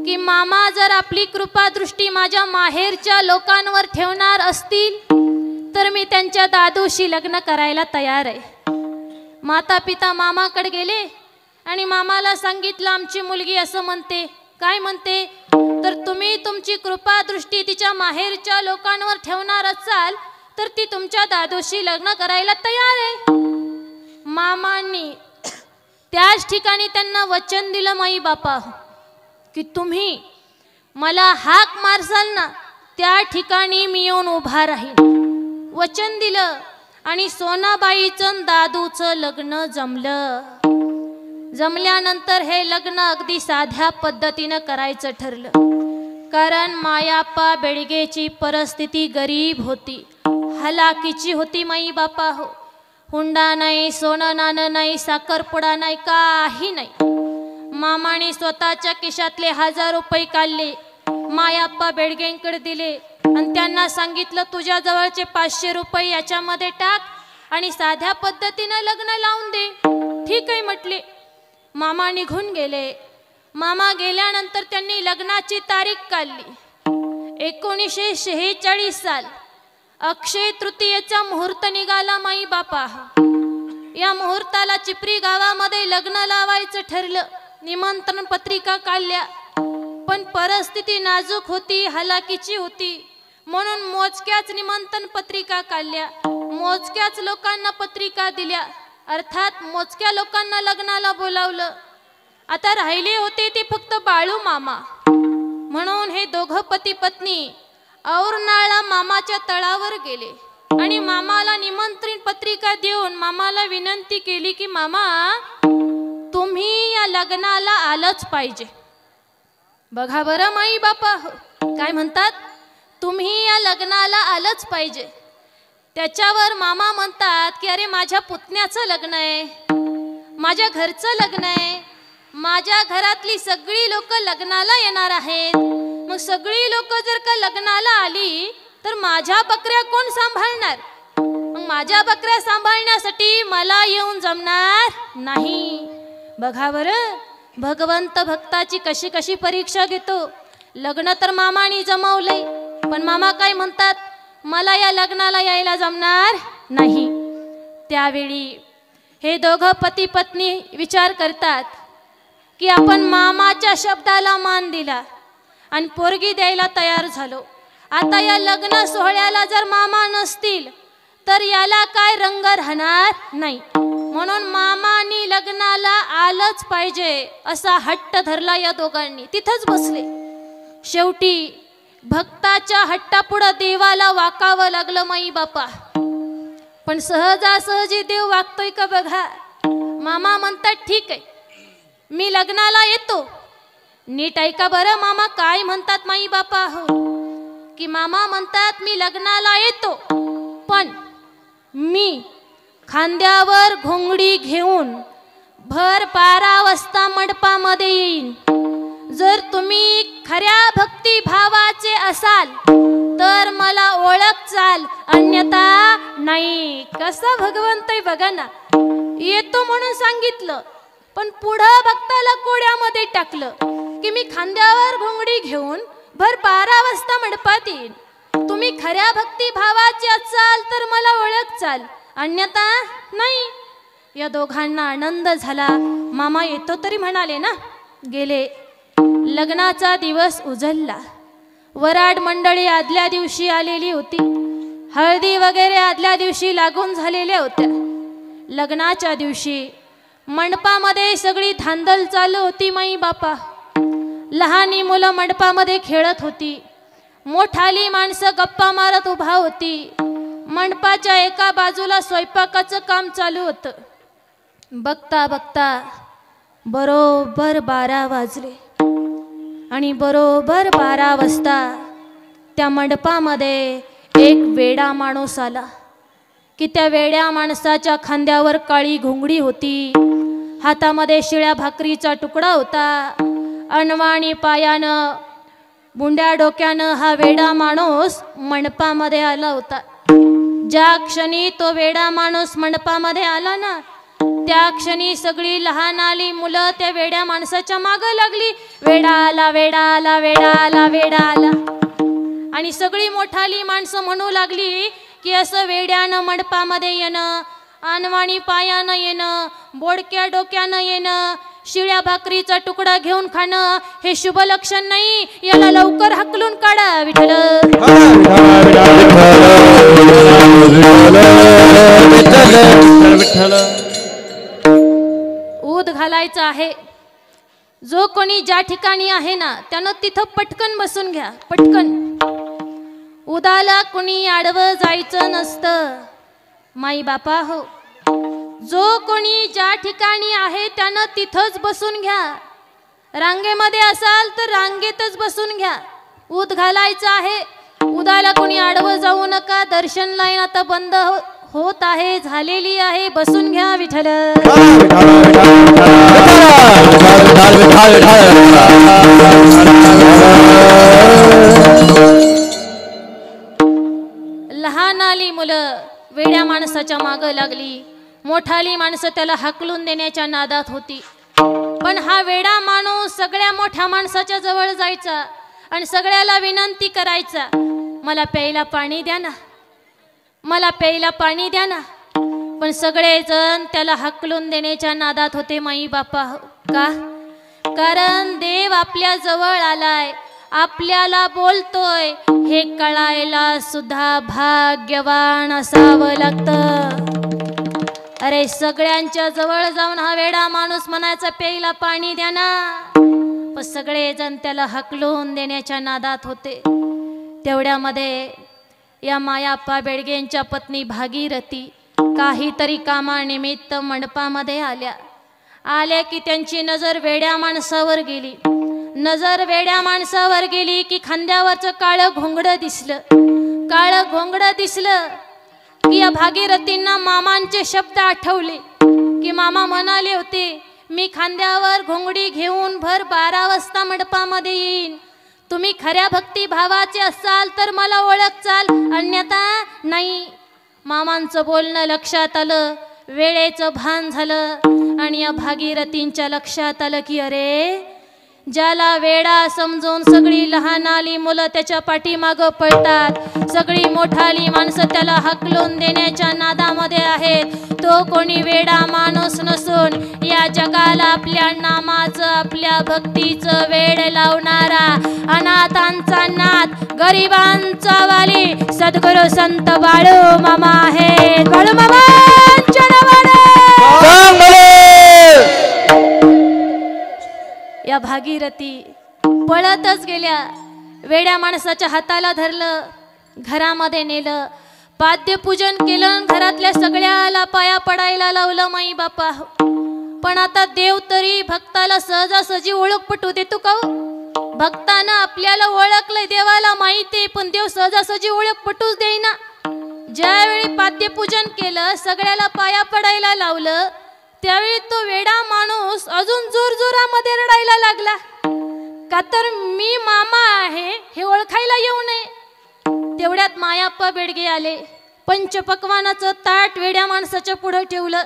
की मामा जर आपली कृपा दृष्टी माझ्या माहेरच्या लोकांवर ठेवणार असतील तर मी त्यांच्या दादूशी लग्न करायला तयार आहे. माता पिता मामाकडे गेले आणि मामाला सांगितलं आमची मुलगी असं म्हणते. काय म्हणते? तर तुम्ही तुमची कृपा दृष्टी तिच्या माहेरच्या लोकांवर ठेवणार असाल तर ती तुमच्या दादूशी लग्न करायला तयार आहे. मामांनी त्याच ठिकाणी त्यांना वचन दिलं माई बापा की तुम्ही मला हाक मारसाल ना, त्या ठिकाणी मी येऊन उभा राहील. वचन दिलं आणि सोनाबाईचं दादूचं लग्न जमलं. जमल्यानंतर हे लग्न अगदी साध्या पद्धतीनं करायचं ठरलं. कारण मायाप्पा बेडगेची परिस्थिती गरीब होती, हलाकीची होती माई बापा हो. हुंडा नाही, सोनं नाणं नाही, साखरपुडा नाही, काही नाही. मामाने स्वतःच्या खिशातले 1000 रुपये काढले, मायाप्पा बेडगेंकडे दिले आणि त्यांना सांगितलं तुझ्या जवळचे 500 रुपये याच्यामध्ये टाक आणि साध्या पद्धतीनं लग्न लावून दे. ठीक आहे म्हटले. मामा निघून गेले. मामा गेल्यानंतर त्यांनी लग्नाची तारीख काढली. 1946 साल अक्षय तृतीयेचा मुहूर्त निघाला माई बापा. या मुहूर्ताला चिपरी गावामध्ये लग्न लावायचं ठरलं. निमंत्रण पत्रिका काढल्या, पण परिस्थिती नाजूक होती, हलाकीची होती. म्हणून मोजक्याच निमंत्रण पत्रिका काढल्या, मोजक्याच लोकांना पत्रिका दिल्या. अर्थात मोजक्या लोकांना लग्नाला बोलावलं. आता राहिले होते ते फक्त बाळू मामा. म्हणून हे दोघं पती पत्नी औरनाळा मामाच्या तळावर गेले आणि मामाला निमंत्रण पत्रिका देऊन मामाला विनंती केली की मामा तुम्ही या लग्नाला आलंच पाहिजे. बघा बरं माई बापा काय म्हणतात, तुम्ही या लग्नाला आलंच पाहिजे. त्याच्यावर मामा म्हणतात की अरे माझ्या पुतण्याचं लग्न आहे, माझ्या घरचं लग्न आहे, माझ्या घरातली सगळी लोक लग्नाला येणार आहेत. मग सगळी लोक जर का लग्नाला आली तर माझ्या बकऱ्या कोण सांभाळणार? मग माझ्या बकऱ्या सांभाळण्यासाठी मला येऊन जमणार नाही. बघा बरं भगवंत भक्ताची कशी कशी परीक्षा घेतो. लग्न तर मामानी जमवलंय, पण मामा काय म्हणतात, मला या लग्नाला यायला जमणार नाही. त्यावेळी हे दोघं पती पत्नी विचार करतात की आपण मामाच्या शब्दाला मान दिला आणि पोरगी द्यायला तयार झालो. आता या लग्न सोहळ्याला जर मामा नसतील तर याला काय रंग राहणार नाही. म्हणून मामानी लग्नाला आलंच पाहिजे असा हट्ट धरला या दोघांनी. तिथंच बसले. शेवटी भक्ताच्या हट्टापुढं देवाला वाकावं लागलं माई बापा. पण सहजासहजी देव वागतोय का बघा. मामा म्हणतात ठीक आहे मी लग्नाला येतो. नीट ऐका बरं मामा काय म्हणतात माई बापा हो, की मामा म्हणतात मी लग्नाला येतो पण मी खांद्यावर घोंगडी घेऊन भर 12 वाजता मंडपामध्ये येईन. जर तुम्ही खऱ्या भक्ती भावाचे असाल तर मला ओळख चाल, अन्यथा नाही. कसा भगवंत आहे बघा ना. येतो म्हणून सांगितलं पण पुढं भक्ताला कोड्यामध्ये टाकलं की मी खांद्यावर घोंगडी घेऊन भर 12 वाजता मंडपात येईन. तुम्ही खऱ्या भक्ती भावाचे असाल तर मला ओळख चाल, अन्यथा नाही. या दोघांना आनंद झाला. मामा येतो तरी म्हणाले ना. गेले. लग्नाचा दिवस उजळला. वराड मंडळी आदल्या दिवशी आलेली होती. हळदी वगैरे आदल्या दिवशी लागून झालेल्या होत्या. लग्नाच्या दिवशी मंडपामध्ये सगळी धांदल चालू होती माई बापा. लहानी मुलं मंडपामध्ये खेळत होती, मोठाली माणसं गप्पा मारत उभा होती. मंडपाच्या एका बाजूला स्वयंपाकाचं काम चालू होतं. बघता बघता बरोबर 12 वाजले आणि बरोबर 12 वाजता त्या मंडपामध्ये एक वेडा माणूस आला की त्या वेड्या माणसाच्या खांद्यावर काळी घोंगडी होती, हातामध्ये शिळ्या भाकरीचा तुकडा होता, अनवाणी पायानं बुंड्या डोक्यानं हा वेडा माणूस मंडपामध्ये आला होता. ज्या क्षणी तो वेडा माणूस मंडपामध्ये आला ना त्या क्षणी सगळी लहान आली मुलं त्या वेड्या माणसाच्या मागं लागली. वेडा आला, वेडा आला, वेडा आला, वेडा आला. आणि सगळी मोठाली माणसं म्हणू लागली की असं वेड्यानं मंडपामध्ये येणं, अनवाणी पायानं येणं, बोडक्या डोक्यानं येणं, शिळ्या भाकरीचा तुकडा घेऊन खाणं हे शुभ लक्षण नाही. याला लवकर हाकलून काढा. विठ्ठल ऊद घालायचा आहे. जो कोणी ज्या ठिकाणी आहे ना त्यानं तिथं पटकन बसून घ्या. पटकन. उदाला कोणी आडवं जायचं नसतं माई बापा हो. जो कोणी ज्या ठिकाणी आहे त्यानं तिथंच बसून घ्या. रांगेमध्ये असाल तर रांगेतच बसून घ्या. ऊद घालायचं आहे. उदाला कोणी आडवं जाऊ नका. दर्शन लाईन आता बंद होत आहे, झालेली आहे. बसून घ्या. विठ्ठल लहान आली मुलं वेड्या माणसाच्या मागं लागली. मोठाली माणसं त्याला हाकलून देण्याच्या नादात होती. पण हा वेडा माणूस सगळ्या मोठ्या माणसाच्या जवळ जायचा आणि सगळ्याला विनंती करायचा, मला प्यायला पाणी द्या ना, मला प्यायला पाणी द्या ना. पण सगळेजण त्याला हाकलून देण्याच्या नादात होते माई बापा. का? कारण देव आपल्या जवळ आलाय, आपल्याला बोलतोय हे कळायला सुद्धा भाग्यवान असावं लागतं. अरे सगळ्यांच्या जवळ जाऊन हा वेडा माणूस म्हणायचा प्यायला पाणी द्या ना, पण सगळेजण त्याला हकलून देण्याच्या नादात होते. तेवढ्यामध्ये या मायाप्पा बेडगेंच्या पत्नी भागीरथी काहीतरी कामानिमित्त मंडपामध्ये आल्या की त्यांची नजर वेड्या माणसावर गेली. नजर वेड्या माणसावर गेली की खांद्यावरचं काळं घोंगडं दिसलं की या भागीरथींना मामांचे शब्द आठवले की मामा म्हणाले होते, मी खांद्यावर घोंगडी घेऊन भर 12 वाजता मंडपामध्ये येईन. तुम्ही खऱ्या भक्तिभावाचे असाल तर मला ओळखचाल, अन्यथा नाही. मामांचं बोलणं लक्षात आलं, वेळेचं भान झालं आणि या भागीरथींच्या लक्षात आलं की अरे, ज्याला वेडा समजून सगळी लहानाली मुलं त्याच्या पाठीमागं पळतात, सगळी मोठाली माणसं त्याला हकलून देण्याच्या नादामध्ये आहेत, तो कोणी वेडा माणूस नसून या जगाला आपल्या नामाचं, आपल्या भक्तीचं वेड लावणारा, अनाथांचा नाथ, गरिबांचा वाली सद्गुरू संत बाळू मामा आहेत. बाळू मामांच्या नावाने या भागीरथी पळतच गेल्या. वेड्या माणसाच्या हाताला धरलं, घरामध्ये नेलं, पाद्यपूजन केलं, घरातल्या सगळ्याला पाया पडायला लावलं माई बापा. पण आता देव तरी भक्ताला सहजासहजी ओळख पटू देतो का? भक्तानं आपल्याला ओळखलंय, देवाला माहिती, पण देव सहजासहजी ओळख पटूच देईना. ज्यावेळी पाद्यपूजन केलं, सगळ्याला पाया पडायला लावलं, त्यावेळी तो वेडा माणूस अजून जोरजोरामध्ये रडायला लागला. का तर मी मामा आहे हे ओळखायला येऊ नये. तेवढ्यात मायाप्पा बेडगे आले. पंचपक्वानाचं ताट वेड्या माणसाच्या पुढे ठेवलं.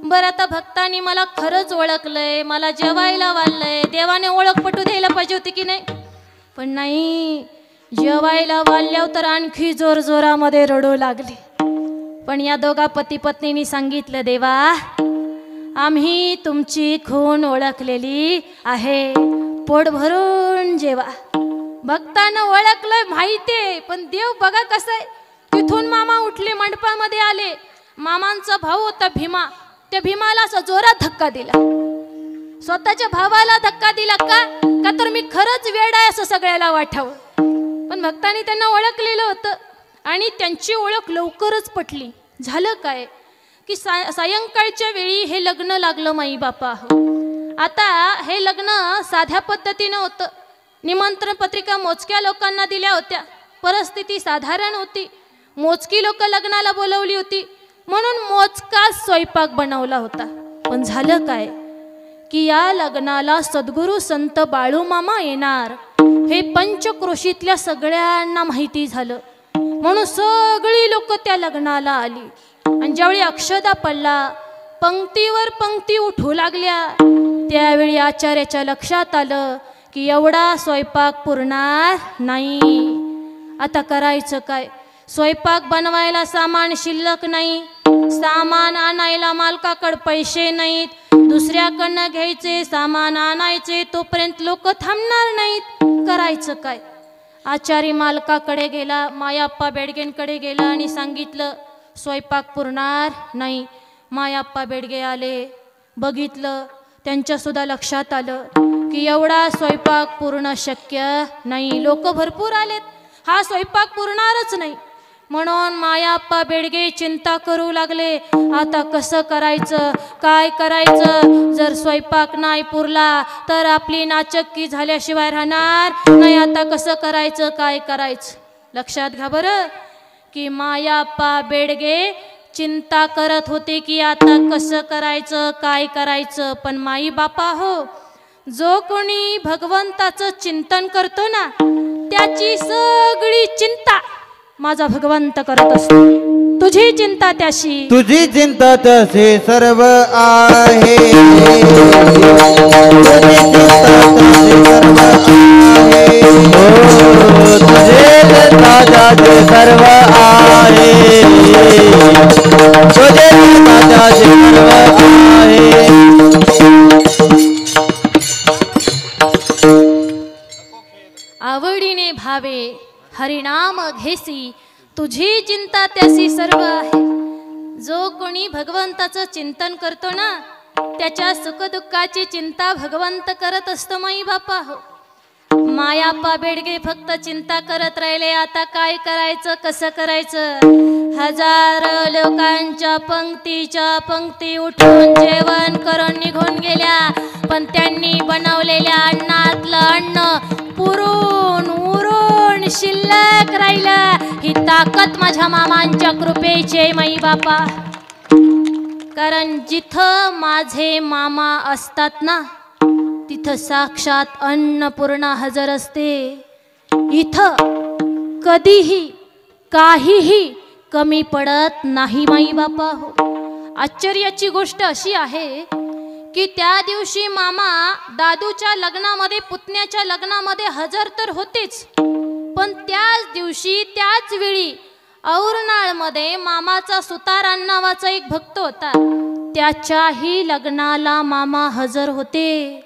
बरं, आता भक्तांनी मला खरंच ओळखलंय, मला जेवायला वाढलंय, देवाने ओळख पटू द्यायला पाहिजे होती की नाही? पण नाही, जेवायला वाढल्यावर तर आणखी जोरजोरामध्ये रडू लागले. पण या दोघा पती पत्नींनी सांगितलं, देवा आम्ही तुमची खूण ओळखलेली आहे, पोट भरून जेवा. भक्तांना ओळखलंय माहितीये, पण देव बघा कसं आहे. तिथून मामा उठले, मंडपामध्ये आले. मामांचा भाऊ होता भीमा, त्या भीमाला असा जोरात धक्का दिला. स्वतःच्या भावाला धक्का दिला का तर मी खरंच वेड आहे असं सगळ्याला वाटावं. पण भक्तांनी त्यांना ओळखलेलं होतं आणि त्यांची ओळख लवकरच पटली. झालं काय की सायंकाळच्या वेळी हे लग्न लागलं माई बापा. आता हे लग्न साध्या पद्धतीनं होतं. निमंत्रण पत्रिका मोजक्या लोकांना दिल्या होत्या. परिस्थिती साधारण होती. मोजकी लोक लग्नाला बोलवली होती म्हणून मोजका स्वयंपाक बनवला होता. पण झालं काय की या लग्नाला सद्गुरू संत बाळू मामा येणार हे पंचक्रोशीतल्या सगळ्यांना माहिती झालं. म्हणून सगळी लोक त्या लग्नाला आली. आणि ज्यावेळी अक्षदा पडला, पंक्तीवर पंक्ती उठू लागल्या, त्यावेळी आचार्याच्या लक्षात आलं की एवढा स्वयंपाक पुरणार नाही. आता करायचं काय? स्वयंपाक बनवायला सामान शिल्लक नाही, सामान आणायला मालकाकडे पैसे नाहीत, दुसऱ्याकडनं घ्यायचे, सामान आणायचे, तोपर्यंत लोक थांबणार नाहीत. करायचं काय? आचारी मालकाकडे गेला, मायाप्पा बेडगेंकडे गेला आणि सांगितलं स्वयंपाक पुरणार नाही. मायाप्पा बेडगे आले, बघितलं, त्यांच्यासुद्धा लक्षात आलं की एवढा स्वयंपाक पूर्ण शक्य नाही. लोक भरपूर आलेत, हा स्वयंपाक पुरणारच नाही. म्हणून मायाप्पा बेडगे चिंता करू लागले, आता कसं करायचं, काय करायचं? जर स्वयंपाक नाही पुरला तर आपली नाचक्की झाल्याशिवाय राहणार नाही. आता कसं करायचं, काय करायचं? लक्षात घ्या बरं की मायाप्पा बेडगे चिंता करत होते की आता कसं करायचं, काय करायचं. पण माई बापा हो, जो कोणी भगवंताचं चिंतन करतो ना, त्याची सगळी चिंता माझा भगवंत करत असतो. तुझी चिंता त्याशी, तुझी चिंता तसे सर्व आहे, तुझी चिंता तसे सर्व आहे, तुझे चिंता तसे सर्व आहे, तुझे चिंता तसे सर्व आहे. आवडीने भावे हरिनाम घेसी, तुझी चिंता त्यासी सर्व आहे. जो कोणी भगवंताचं चिंतन करतो ना, त्याच्या सुखदुःखाची चिंता भगवंत करत असतो माई बापा हो. मायाप्पा बेडगे फक्त चिंता करत राहिले, आता काय करायचं, कसं करायचं. हजारो लोकांच्या पंक्तीच्या पंक्ती उठून जेवण करून निघून गेल्या, पण त्यांनी बनवलेल्या अन्नातलं अन्न पुरून उरून शिल्लक राहिलं. ही ताकद माझ्या मामांच्या कृपेची माई बापा. कारण जिथं माझे मामा असतात ना, तिथं साक्षात अन्नपूर्णा हजर असते. इथं कधीही काहीही कमी पडत नाही माई बापा हो. आश्चर्याची गोष्ट अशी आहे की त्या दिवशी मामा दादूच्या लग्नामध्ये, पुतण्याच्या लग्नामध्ये हजर तर होतेच, पण त्याच दिवशी त्याच वेळी औरनाळमध्ये मामाचा सुताराम नावाचा एक भक्त होता, त्याच्याही लग्नाला मामा हजर होते.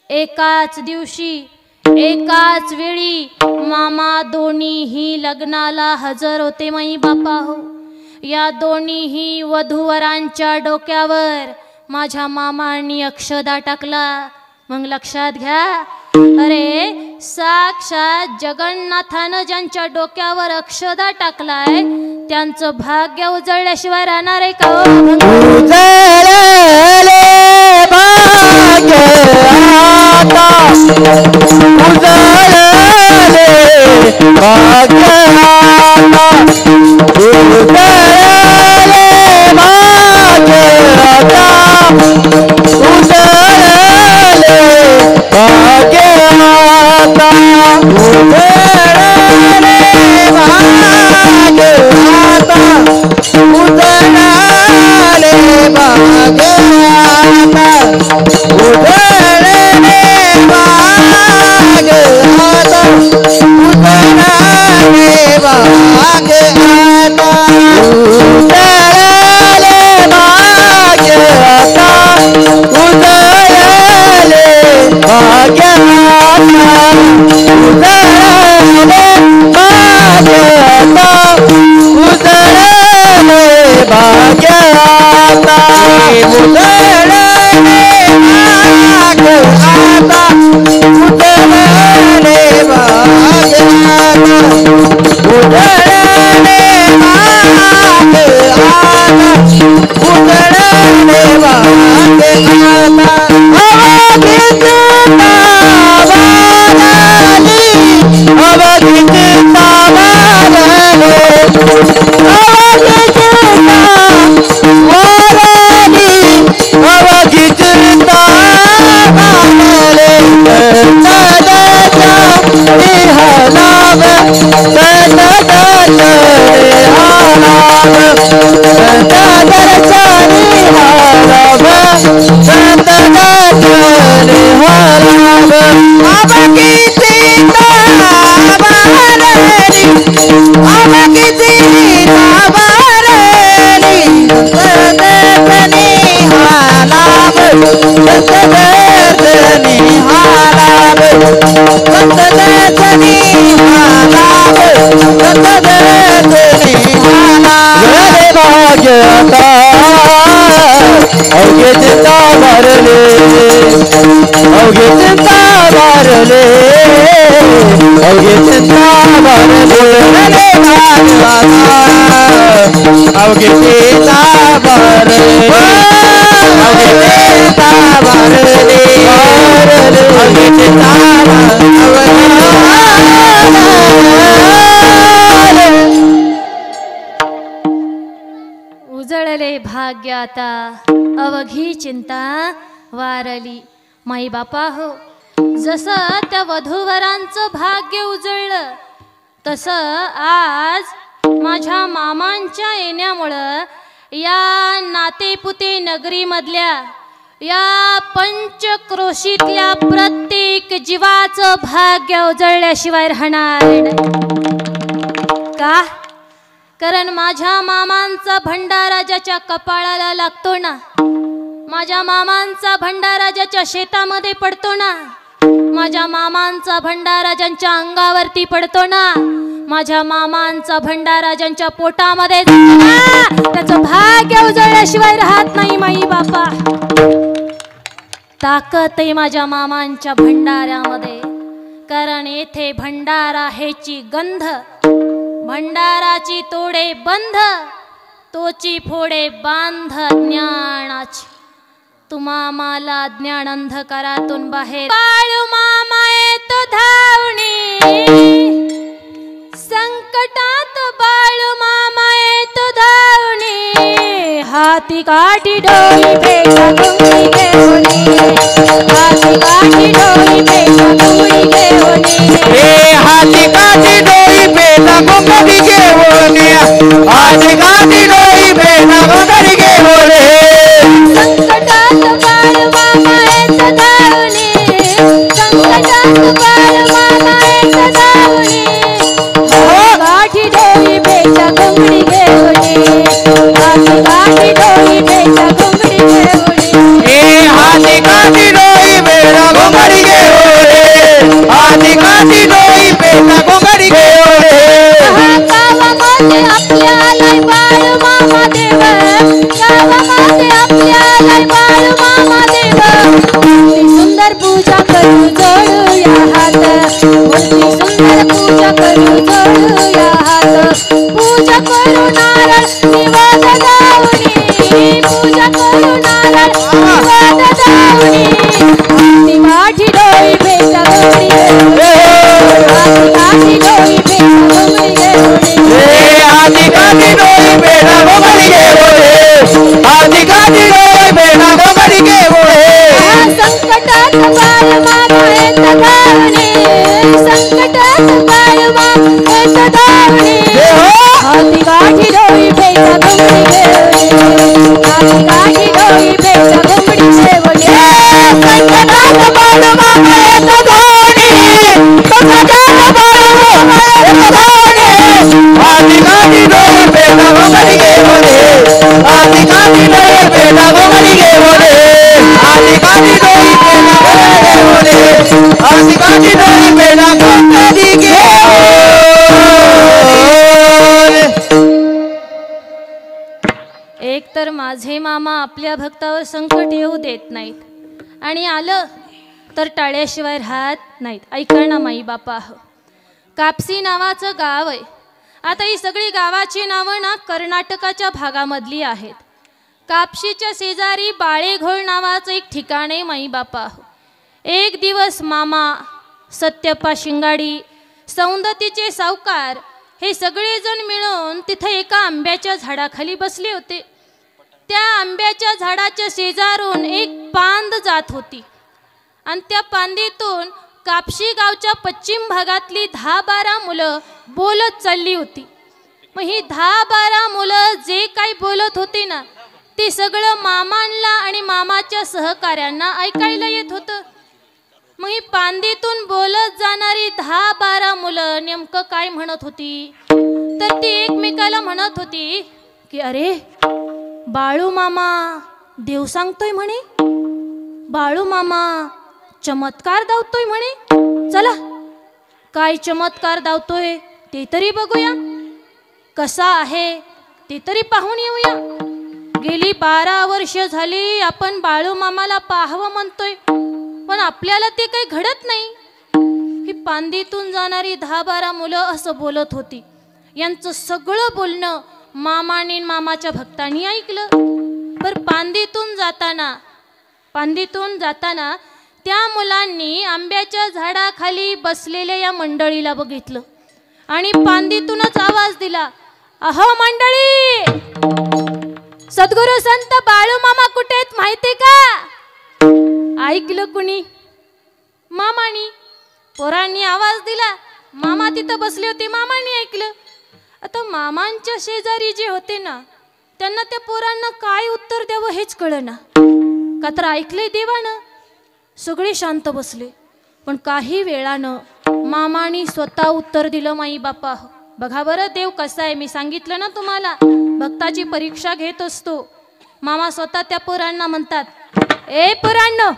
एकाच दिवशी एकाच वेळी मामा दोन्हीही लग्नाला हजर होते माई बापा हो. या दोन्हीही वधूवरांच्या डोक्यावर माझ्या मामांनी अक्षदा टाकला. मग लक्षात घ्या, अरे साक्षात जगन्नाथानं ज्यांच्या डोक्यावर अक्षदा टाकलाय त्यांचं भाग्य उजळल्याशिवाय राहणार आहे का हो? उजळले भाग्य आता, उजळले भाग्य आता, उजळले भाग्य आता, उजळले भाग्य आता, उजळले भाग्य आता, उजळले भाग्य आता, उजळले भाग्य आता, उजळले भाग्य आता, उजळले भाग्य आता, उजळले भाग्य आता, उजळले भाग्य आता, उजळले भाग्य आता, उजळले भाग्य आता, उजळले भाग्य आता, उजळले भाग्य आता, उजळले भाग्य आता. अवधीत तावारली, अवधीत तावारली, निहालाव अवघे चिंता भरले, अवघे चिंता भरले, अवघे चिंता भरले, अवघे चिंता भरले, अवघे चिंता भरले, अवघे चिंता उजळले भाग्य आता, अवघी चिंता वारली. माई बापा हो, जसं त्या वधूवरांचं भाग्य उजळलं, तसं आज माझ्या मामांच्या येण्यामुळं या नातेपुते नगरीमधल्या या पंचक्रोशीतल्या प्रत्येक जीवाचं भाग्य उजळल्याशिवाय राहणार नाही. का? कारण माझ्या मामांचा भंडारा ज्याच्या कपाळाला लागतो ना, माझ्या मामांचा भंडारा ज्याच्या शेतामध्ये पडतो ना, माझ्या मामांचा भंडारा ज्यांच्या अंगावरती पडतो ना, माझ्या मामांचा भंडारा ज्यांच्या पोटामध्ये त्याचं भाग्य उजळल्याशिवाय राहत नाही माई बापा. ताकद आहे माझ्या मामांच्या भंडाऱ्यामध्ये, कारण येथे भंडारा हेची गंध, भंडाराची तोडे बंध, तोची फोडे बांध ज्ञानाची. तुम्हा माला ज्ञान अंधकारातून बाहेर बाळू मामा येतो धावणी, संकटात बाळू मामा येतो धावणी. हाती काठी डोई पेटा घुंगडी घेऊनी, हाती काठी डोई पेटा घुंगडी घेऊनी. हाती काठी डोई पेटा घुंगडी घेऊनी, हाती काठी डोई पेटा घुंगडी घेऊनी. संकटात बाळू मामा येतो धावणी, संकटात बाळू मामा येतो धावणी. काठी डोई पेटा घुंगडी घेऊनी, हाती काठी डोई पेटा घुंगडी घेऊनी. हाती काठी डोई पेटा घुंगडी घेऊनी, हाती काठी डोई पेटा घुंगडी घेऊनी. गावामध्ये आपल्याला बाळू मामा देव, गावामध्ये आपल्याला बाळू मामा देव. मूर्ती सुंदर पूजा करू जोडूया हात, मूर्ती सुंदर पूजा करू जोडूया हात. पूजा करू नारळ निवाद दावणी, पूजा करू नारळ निवाद दावणी. हाती काठी डोई पेटा घुंगडी घेऊनी, हाती काठी डोई पेटा घुंगडी घेऊनी. हाती काठी डोई पेटा घुंगडी घेऊनी, हाती काठी डोई पेटा घुंगडी घेऊनी. संकटात बाळू मामा येतो धावणी, संकटात बाळू मामा येतो धावणी. हाती काठी डोई पेटा घुंगडी घेऊनी, हाती काठी डोई पेटा घुंगडी घेऊनी. संकटात बाळू मामा येतो धावणी, संकटात बाळू मामा येतो धावणी. हाती काठी डोई पेटा घुंगडी घेऊनी, हाती काठी डोई पेटा घुंगडी घेऊनी, हाती काठी डोई पेटा घुंगडी घेऊनी, हाती काठी डोई पेटा घुंगडी घेऊनी. एक तर माझे मामा आपल्या भक्तावर संकट येऊ देत नाहीत आणि आलं तर टाळ्याशिवाय राहत नाहीत. ऐका ना माई बापा, कापसी नावाचं गाव आहे. आता ही सगळी गावाची नावं ना कर्नाटकाच्या भागामधली आहेत. कापशीच्या शेजारी बाळेघोळ नावाचं एक ठिकाण आहे माई बापा. एक दिवस मामा, सत्यप्पा शिंगाडी, सौंदतीचे सावकार हे सगळेजण मिळून तिथे एका आंब्याच्या झाडाखाली बसले होते. त्या आंब्याच्या झाडाच्या शेजारून एक पांद जात होती आणि त्या पांदीतून कापशी गावच्या पश्चिम भागातली 10-12 मुलं बोलत चालली होती. मग ही 10-12 मुलं जे काही बोलत होती ना, ते सगळं मामांना आणि मामाच्या सहकाऱ्यांना ऐकायला येत होतं. मग ही पांदीतून बोलत जाणारी 10-12 मुलं नेमकं काय म्हणत होती, तर ती एकमेकाला म्हणत होती की अरे बाळू मामा देव सांगतोय म्हणे, बाळू मामा चमत्कार दावतोय म्हणे. चला काय चमत्कार दावतोय ते तरी बघूया, कसा आहे ते तरी पाहून येऊया. गेली 12 वर्ष झाली आपण बाळू मामाला पाहावं म्हणतोय, पण आपल्याला ते काही घडत नाही. ही पांदीतून जाणारी 10-12 मुलं असं बोलत होती. यांचं सगळं बोलणं मामाने मामाच्या भक्तांनी ऐकलं. पर पांदीतून जाताना त्या मुलांनी आंब्याच्या झाडाखाली बसलेल्या या मंडळीला बघितलं आणि पांदीतूनच आवाज दिला, अहो मंडळी, सद्गुरू संत बाळू मामा कुठे आहेत माहिती का? ऐकलं कुणी? मामानी. पोरांनी आवाज दिला, मामा तिथं बसले होते, मामानी ऐकलं. आता मामांच्या शेजारी जे होते ना, त्यांना त्या पोरांना काय उत्तर द्यावं हेच कळेना. का तर ऐकलंय देवानं. सगळे शांत बसले. पण काही वेळानं मामानी स्वतः उत्तर दिलं माई बापा. बघा बरं देव कसा आहे. मी सांगितलं ना तुम्हाला, भक्ताची परीक्षा घेत असतो. मामा स्वतः त्या पोरांना म्हणतात, ए पोरांनो,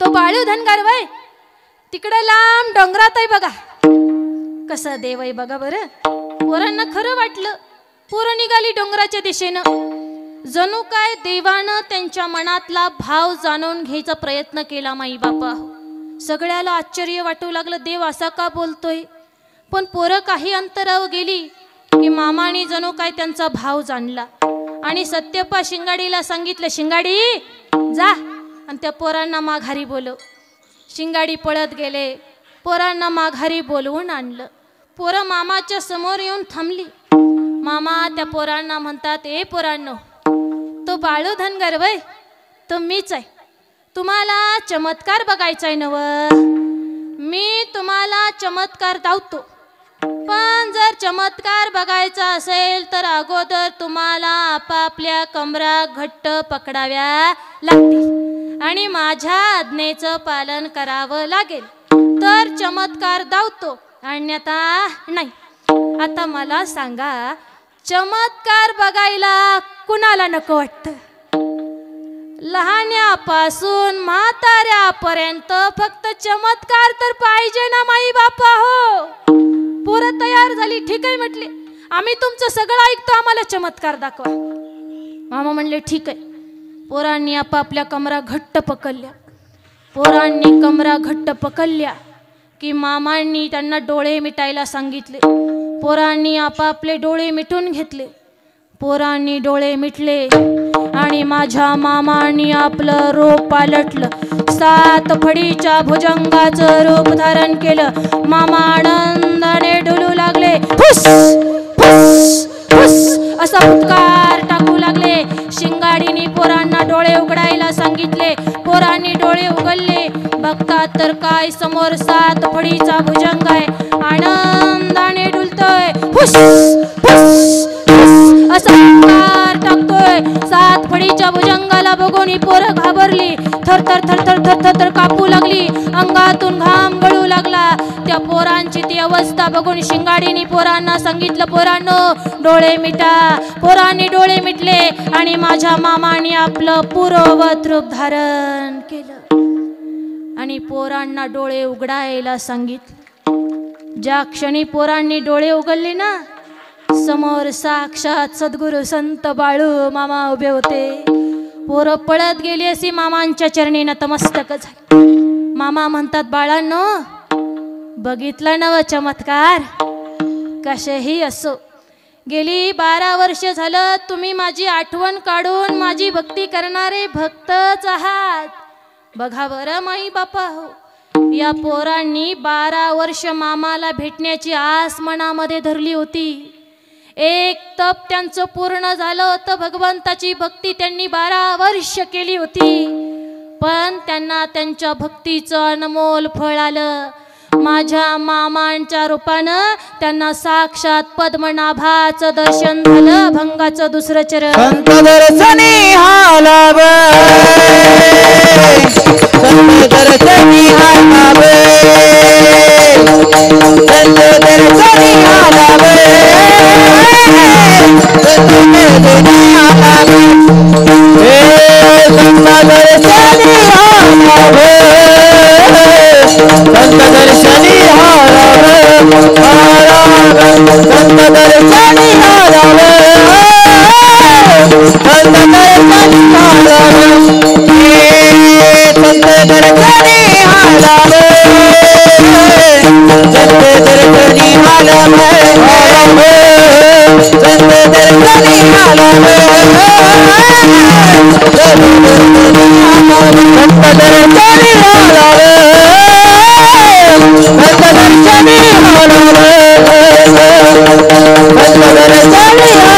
तो बाळू धनगर वय तिकडे लांब डोंगरात आहे बघा, कसा देव आहे बघा बरं. पोरांना खरं वाटलं. पोरं निघाली डोंगराच्या दिशेनं. जणू काय देवानं त्यांच्या मनातला भाव जाणून घ्यायचा प्रयत्न केला. माई बापा सगळ्याला आश्चर्य वाटू लागलं, देव असा का बोलतोय. पण पोरं काही अंतरावर गेली की मामाने जणू काय त्यांचा भाव जाणला आणि सत्यप्पा शिंगाडीला सांगितलं, शिंगाडी जा आणि त्या पोरांना माघारी बोलव. शिंगाडी पळत गेले. पोरांना माघारी बोलवून आणलं. पोरं मामाच्या समोर येऊन थांबली. मामा त्या पोरांना म्हणतात, ए पोरांनो, तो बाळू धनगर वय, तो मीच आहे. तुम्हाला चमत्कार बघायचा आहे नव. मी तुम्हाला चमत्कार दावतो. पण जर चमत्कार बघायचा असेल तर अगोदर तुम्हाला आपापल्या कमरा घट्ट पकडाव्या लागतील आणि माझ्या आज्ञेचं पालन करावं लागेल, तर चमत्कार दावतो, अन्यथा नाही. आता मला सांगा, चमत्कार बघायला कुणाला नको वाटतं? लहान्यापासून म्हाताऱ्यापर्यंत फक्त चमत्कार तर पाहिजे ना माई बापा हो. पोरं तयार झाली. ठीक आहे म्हटले, आम्ही तुमचं सगळं ऐकतो, आम्हाला चमत्कार दाखवा. मामा म्हणले ठीक आहे. पोरांनी आपापल्या कमरा घट्ट पकडल्या. पोरांनी कमरा घट्ट पकडल्या की मामांनी त्यांना डोळे मिटायला सांगितले. पोरांनी आपापले डोळे मिटून घेतले. पोरांनी डोळे मिटले आणि माझ्या मामांनी आपलं रूप पालटलं. 7 फडीच्या भुजंगाचं रूप धारण केलं. मामा आनंदाने डुलू लागले. फुस फुस फुस असा फुटकार टाकू लागले. शिंगाडीने पोरांना डोळे उघडायला सांगितले. पोरांनी डोळे उघडले. बघतात तर काय, समोर 7 फडीचा भुजंग आहे. आनंदाने डुलतोय. फुस फुस फुस असा फुटकार टाकतोय. 7 फडीच्या भुजंगाला बघून ही पोरं घाबरली. थरथर थरथर थरथर थर कापू लागली. अंगातून घाम गळू लागला. त्या पोरांची ती अवस्था बघून शिंगाडीने पोरांना सांगितलं, पोरांनो डोळे मिटा. पोरांनी डोळे मिटले आणि माझ्या मामाने आपलं पूर्ववत रूप धारण केलं आणि पोरांना डोळे उघडायला सांगितलं. ज्या क्षणी पोरांनी डोळे उघडले ना, समोर साक्षात सद्गुरु संत बाळू मामा उभे होते. पोरं पळत गेली अशी मामांच्या चरणी नतमस्तक झाली. मामा म्हणतात, बाळांनो बघितलं नव चमत्कार? कसेही असो, गेली 12 वर्ष झालं तुम्ही माझी आठवण काढून माझी भक्ती करणारे भक्तच आहात. बघा बरं माई बापा हो, या पोरांनी 12 वर्ष मामाला भेटण्याची आस मनामध्ये धरली होती. एक तप त्यांचं पूर्ण झालं होतं. भगवंताची भक्ती त्यांनी 12 वर्ष केली होती. पण त्यांना त्यांच्या भक्तीचं अनमोल फळ आलं. माझ्या मामांच्या रूपानं त्यांना साक्षात पद्मनाभाचं दर्शन झालं. भंगाचं दुसरं चरण. संत दर्शनी हालाव, संत दर्शनी हालाव, संत दर्शनी हालाव, संत दर्शनी हालाव, संत दर्शनी हालाव, संत दर्शनी हालाव, संत दर्शनी हालाव, संत दर्शनी हालाव, संत दर्शनी हालाव, संत दर्शनी हालाव, संत दर्शनी हालाव, संत दर्शनी हालाव, संत दर्शनी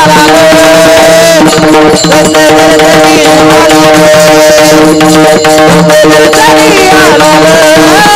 हालाव, संत दर्शनी हालाव, संत दर्शनी हालाव. संत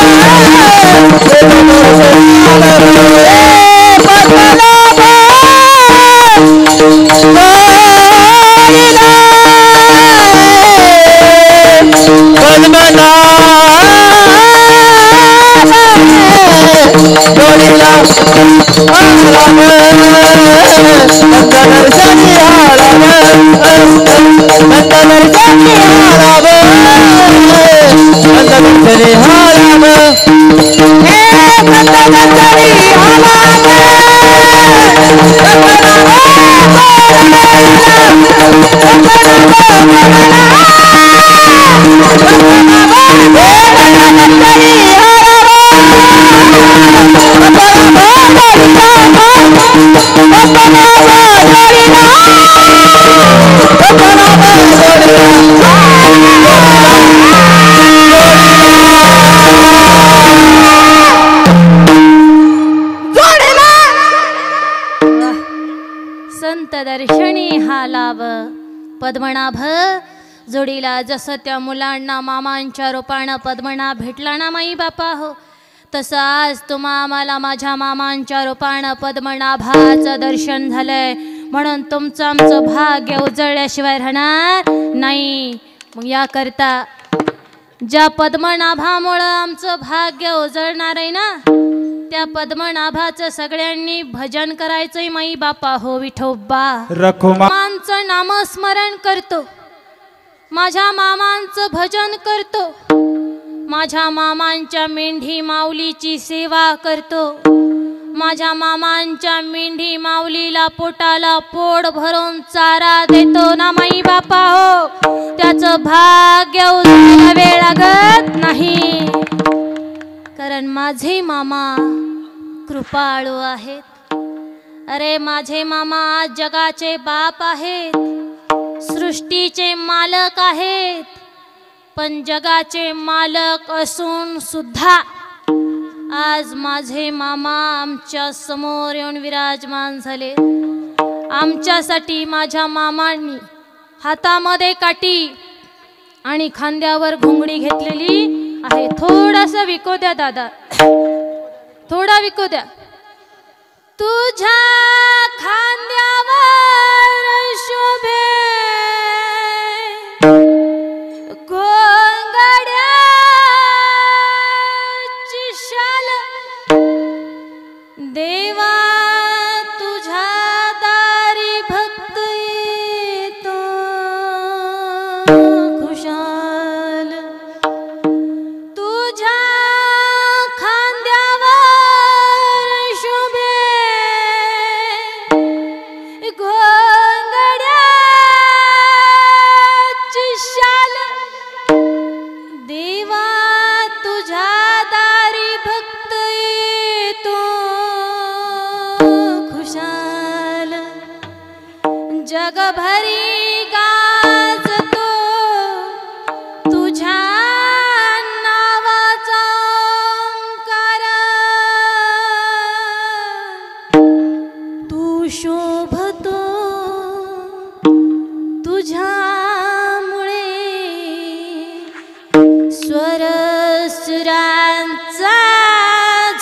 संत दर्शनी हा लाभ पद्मनाभ जोडीला जसं त्या मुलांना मामांच्या रूपानं पद्मनाभ भेटला ना माई बापा हो, तसं आज तुम्हा आम्हाला माझ्या मामांच्या रूपानं पद्मनाभाचं दर्शन झालंय, म्हणून तुमचं आमचं भाग्य उजळल्याशिवाय राहणार नाही. मग याकरता ज्या पद्मनाभामुळं आमचं भाग्य उजळणार आहे ना, त्या पद्मनाभाचं सगळ्यांनी भजन करायचंय माई बापा हो. विठोबा मामांचं नामस्मरण करतो, माझ्या मामांचं भजन करतो, माझ्या मामांच्या मेंढी माऊलीची सेवा करतो, माझ्या मामांच्या मेंढी माऊलीला पोटाला पोट भरून चारा देतो ना माई बापा हो, त्याचं भाग्य उजळायला वेळ लागत नाही. कारण माझे मामा कृपाळू आहेत. अरे माझे मामा जगाचे बाप आहेत, सृष्टीचे मालक आहेत, पण जगाचे मालक असून सुद्धा आज माझे मामा आमच्या समोर येऊन विराजमान झाले. आमच्यासाठी माझ्या मामांनी हातामध्ये काठी आणि खांद्यावर घुंगडी घेतलेली आहे. थोडासा विको द्या दादा, थोडा विको द्या. तुझ्या खांद्यावर शोभे घोंगड्याची शाल, देवा तुझ्या दारी भक्त येतो खुशाल. तुझ्या खांद्यावर शोभे घोंगड्याची शाल, देवा तुझ्या दारी भक्त येतो खुशाल. जगभरी गाजतो तुझ्या नावाचा ओंकार, तू शोभतो तुझ्यामुळे स्वर सुरांचा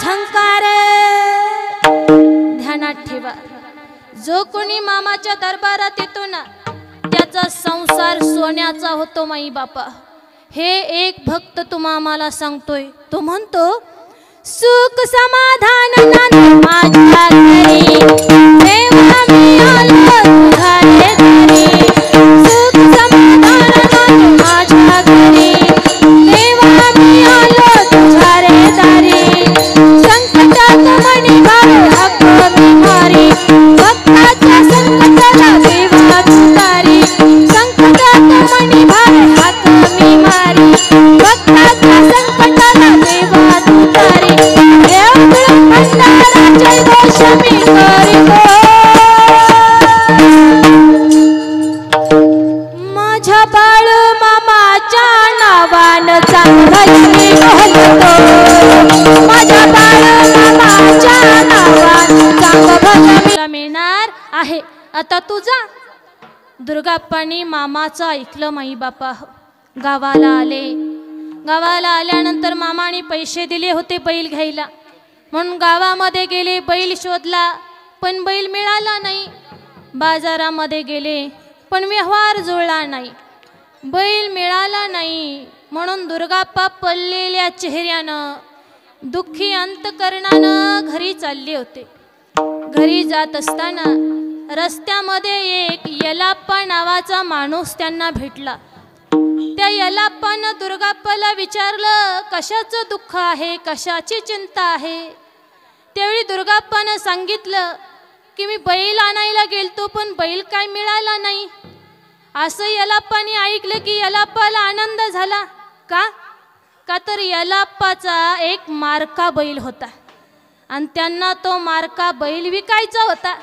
झंकार. ध्यानात ठेवा, जो कोणी मामाच्या दरबारात येतो ना, त्याचा संसार सोन्याचा होतो माई बापा. हे एक भक्त तुम्हा आम्हाला सांगतोय. तो म्हणतो सुख समाधान नांदे माझ्या घरी, देवा मी आलो तुझ्या दारी. सुख समाधान नांदे माझ्या घरी, देवा मी आलो तुझ्या दारी. संकटात मणी भावे हाक मी मारी, भक्ताच्या संकटाला देवा तुतारी. संकटात मणी भावे हाक मी मारी, भक्ताच्या संकटाला देवा तुतारी. देव भंडारा जय घोष मी करीतो, माझ्या बाळू मामाच्या नावानं चांगलं मी बोलतो. माझ्या बाळू मामाच्या नावानं चांगलं भजन मिळणार आहे. आता तुझा दुर्गाप्पानी मामाचं ऐकलं माई बापा, गावाला आले. गावाला आल्यानंतर मामाने पैसे दिले होते बैल घ्यायला, म्हणून गावामध्ये गेले, बैल शोधला पण बैल मिळाला नाही. बाजारामध्ये गेले पण व्यवहार जुळला नाही, बैल मिळाला नाही. म्हणून दुर्गाप्पा पडलेल्या चेहऱ्यानं, दुःखी अंतकरणानं घरी चालले होते. घरी जात असताना रस्त्यामध्ये एक यलाप्पा नावाचा माणूस त्यांना भेटला. त्या यलाप्पानं दुर्गाप्पाला विचारलं, कशाचं दुःख आहे, कशाची चिंता आहे. त्यावेळी दुर्गाप्पानं सांगितलं की मी बैल आणायला गेलतो पण बैल काय मिळाला नाही. असं यलाप्पाने ऐकलं की यलाप्पाला आनंद झाला. का तर यलाप्पाचा एक मारका बैल होता आणि त्यांना तो मारका बैल विकायचा होता.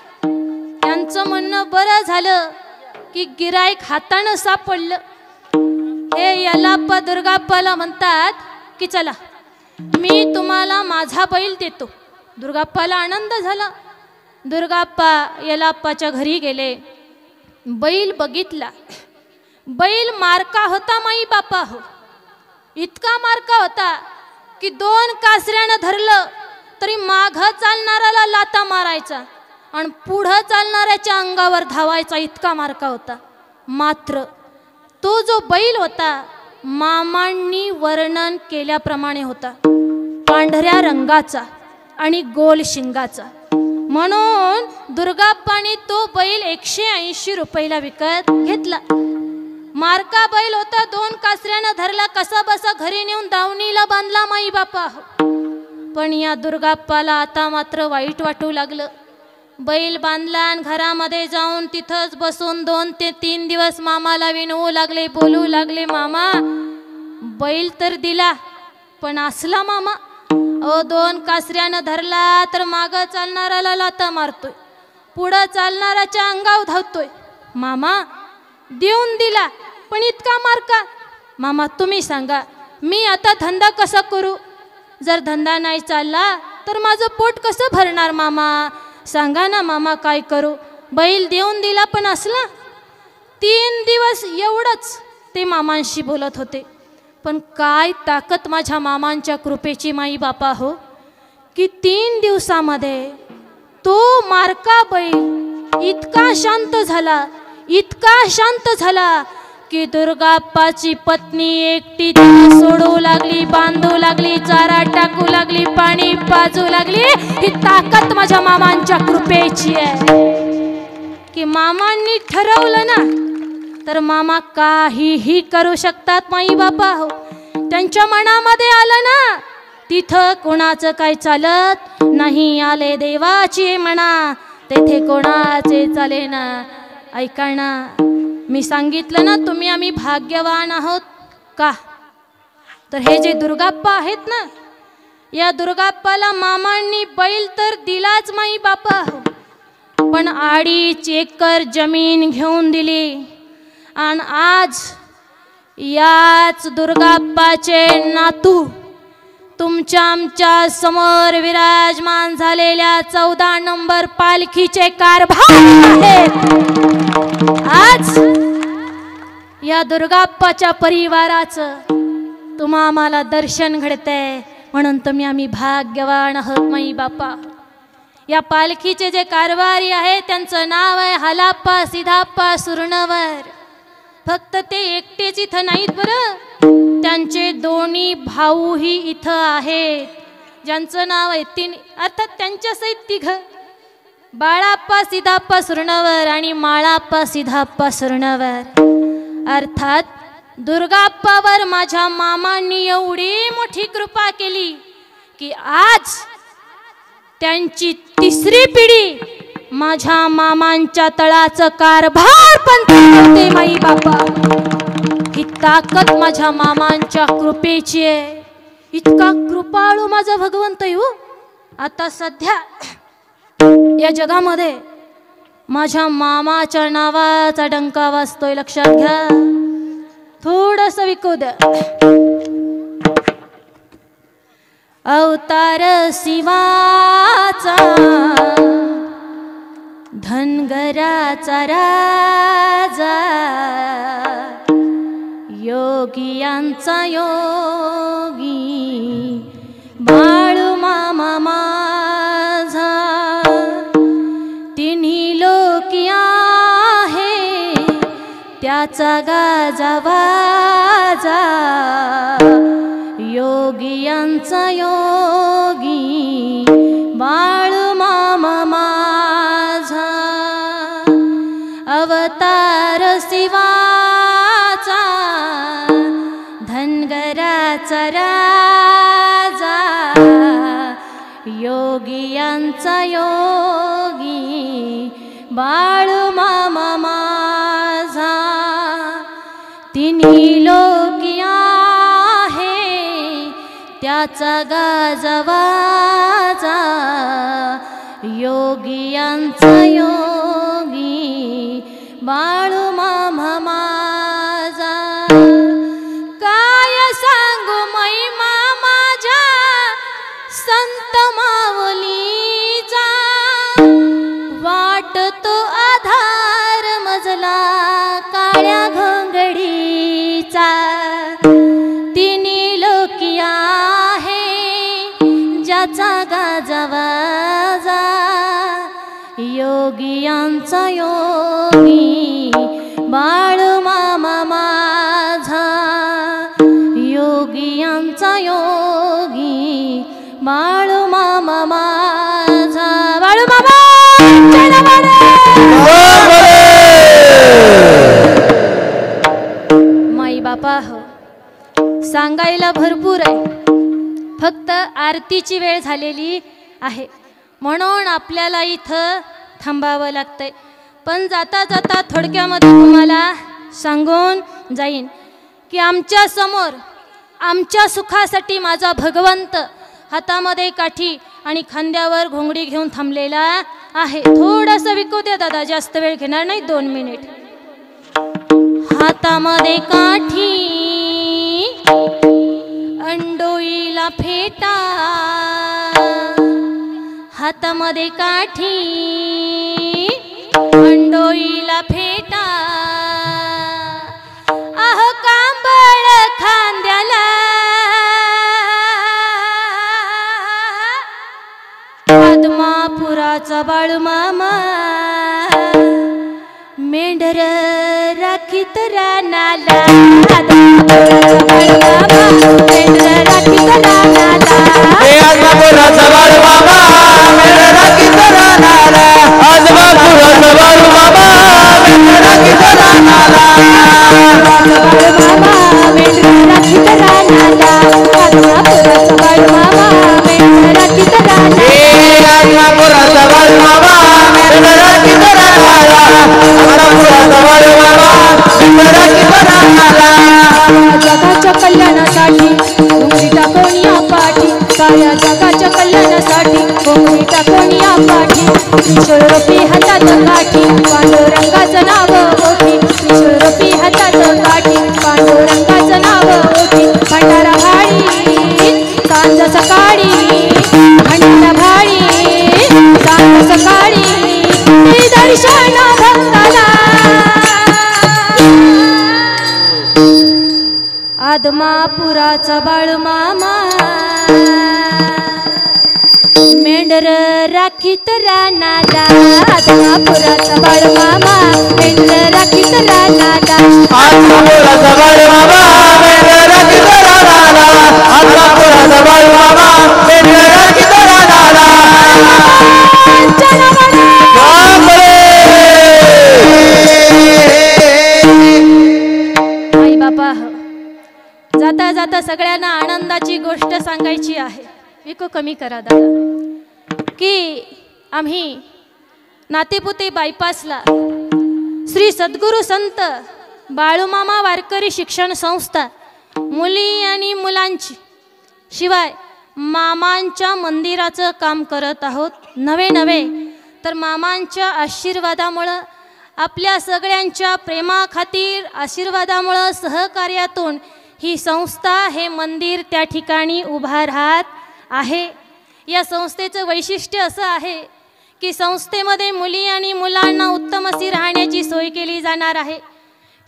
त्यांचं म्हणणं बरं झालं की गिराईक हातानं सापडलं. हे यलाप्पा दुर्गाप्पाला म्हणतात की चला मी तुम्हाला माझा बैल देतो. दुर्गाप्पाला आनंद झाला. दुर्गाप्पा यलाप्पाच्या घरी गेले, बैल बघितला. बैल मारका होता माई बापा हो, इतका मारका होता की 2 कासऱ्यानं धरलं तरी मागं चालणाऱ्याला लाता मारायचा आणि पुढं चालणाऱ्याच्या अंगावर धावायचा, इतका मारका होता. मात्र तो जो बैल होता मामांनी वर्णन केल्याप्रमाणे होता, पांढऱ्या रंगाचा आणि गोल शिंगाचा. म्हणून दुर्गाप्पाने तो बैल 180 रुपयाला विकत घेतला. मारका बैल होता, 2 कासऱ्यानं धरला, कसा बसा घरी नेऊन दावणीला बांधला माई बापा. पण या दुर्गाप्पाला आता मात्र वाईट वाटू लागलं. बैल बांधला आणि घरामध्ये जाऊन तिथंच बसून 2 ते 3 दिवस मामाला विनवू लागले, बोलू लागले, मामा बैल तर दिला पण असला मामा, 2 कासऱ्यानं धरला तर मागं चालणाऱ्याला लाता मारतोय, पुढं चालणाऱ्याच्या अंगावर धावतोय. मामा देऊन दिला पण इतका मारका. मामा तुम्ही सांगा मी आता धंदा कसा करू, जर धंदा नाही चालला तर माझं पोट कसं भरणार. मामा सांगा ना मामा काय करू. बैल देऊन दिला पण असला. 3 दिवस एवढंच ते मामांशी बोलत होते. पण काय ताकद माझ्या मामांच्या कृपेची माई बापा हो, की 3 दिवसामध्ये तो मारका बैल इतका शांत झाला, इतका शांत झाला की दुर्गाप्पाची पत्नी एकटी त्याला सोडू लागली, बांधू लागली, चारा टाकू लागली, पाणी पाजू लागली. ही ताकद माझ्या मामांच्या कृपेची आहे की मामांनी ठरवलं ना तर मामा काहीही करू शकतात माई बापा हो. त्यांच्या मनामध्ये आलं ना तिथं कोणाचं काय चालत नाही. आले देवाची म्हणा तेथे कोणाचे चाले ना. ऐका ना, मी सांगितलं ना तुम्ही आम्ही भाग्यवान आहोत का. तर हे जे दुर्गाप्पा आहेत ना, या दुर्गाप्पाला मामांनी बैल तर दिलाच माई बापा हो, पण 2.5 एकर जमीन घेऊन दिली. आणि आज याच दुर्गाप्पाचे नातू तुमच्या आमच्या समोर विराजमान झालेल्या 14 नंबर पालखीचे कारभार आहेत. आज या दुर्गाप्पाच्या परिवाराचं तुम्हा आम्हाला दर्शन घडतंय म्हणून तुम्ही आम्ही भाग्यवान आहोत माई बापा. या पालखीचे जे कारभारी आहे त्यांचं नाव आहे हालाप्पा सिधाप्पा सुर्णवर. फक्त ते एकटेच इथं नाहीत बरं, त्यांचे 2 भाऊही इथं आहेत ज्यांचं नाव आहे 3, अर्थात त्यांच्या सहित 3, बाळाप्पा सिधाप्पा सुर्णवर आणि माळाप्पा सिधाप्पा सुर्णवर. अर्थात दुर्गाप्पावर माझ्या मामांनी एवढी मोठी कृपा केली की आज त्यांची 3री पिढी माझ्या मामांच्या तळाचं कारभार पण करते माई बापा. ही ताकद माझ्या मामांच्या कृपेची आहे. इतका कृपाळू माझा भगवंत हो. आता सध्या या जगामध्ये माझ्या मामाच्या नावाचा डंका वाजतोय, लक्षात घ्या. थोडंसं विकू द्या. अवतार शिवाचा धनगराचा राजा यो योगियांचा योगी बाळू मामा माझा तिन्ही लोकी आहे त्याचा गाजावाजा योगियांचा योगी बाळू मामा माझा अवतार शिवाचा धनगराचा राजा योगियांचा योगी बाळू मामा माझा तिन्ही लोकी आहे त्याचा गाजावाजा योगियांचा योगी बाळू मामा माझा काय सांगू महिमा माझ्या संत माऊलीचा वाटतो आधार मजला काळ्या घोंगडीचा तिन्ही लोकी आहे ज्याचा गाजावाजा योगियांचा योगी बाळू मामा माझा योगियांचा योगी बाळू मामा माझा बाळू मामा माई बापा हो सांगायला भरपूर आहे फक्त आरतीची वेळ झालेली आहे म्हणून आपल्याला इथं थांबावं लागतंय पण जाता जाता थोडक्यामध्ये तुम्हाला सांगून जाईन की आमच्या समोर आमच्या सुखासाठी माझा भगवंत हातामध्ये काठी आणि खांद्यावर घोंगडी घेऊन थांबलेला आहे थोडंसं विकू द्या दादा जास्त वेळ घेणार नाही 2 मिनिट हातामध्ये काठी अंडोईला फेटा हातामध्ये काठी अंडोईला फेटा आहो कांबळ खांद्याला आदमापुराचा बाळू मामा मेंढर राखीत रानाला आदमापुराचा बाळू मामा मेंढर राखीत रानाला आदमापुराचा बाळू मामा मेंढर राखीत रानाला आदमापुराचा बाळू मामा मेंढर राखीत रानाला बाळू मामा मेंढर राखीत रानाला आदमापुराचा बाळू मामा मेंढर राखीत रानाला आदमापुराचा बाळू मामा मेंढर राखीत रानाला आदमापुराचा बाळू मामा मेंढर राखीत रानाला जगाच्या कल्याणासाठी घोंगडी टाकून या पाठी साऱ्या जगाच्या कल्याणासाठी घोंगडी टाकून या पाठी त्रिशूळरूपी हातात काठी पांडुरंगाचं नाव ओठी त्रिशूळरूपी हातात काठी पांडुरंगाचं नाव ओठी भंडारा भाडी सांज सकाळी भंडारा भाडी सांज सकाळी दर्शन भक्ताला आदमापुराचा बाळू मामा मेंढर राखीत रानाला आदमापुराचा बाळू मामा मेंढर राखीत रानाला आदमापुराचा बाळू मामा मेंढर राखीत रानाला आदमापुराचा बाळू मामा मेंढर राखीत रानाला आई बापा जाता जाता सगळ्यांना आनंदाची गोष्ट सांगायची आहे विको कमी करा दादा की आम्ही नातेपुते बायपासला श्री सद्गुरू संत बाळूमामा वारकरी शिक्षण संस्था मुली आणि मुलांची शिवाय मामांच्या मंदिराचं काम करत आहोत नवे तर मामांच्या आशीर्वादामुळं आपल्या सगळ्यांच्या प्रेमाखातीर आशीर्वादामुळं सहकार्यातून ही संस्था हे मंदिर त्या ठिकाणी उभा राहत आहे या संस्थेचं वैशिष्ट्य असं आहे की संस्थेमध्ये मुली आणि मुलांना उत्तम अशी राहण्याची सोय केली जाणार आहे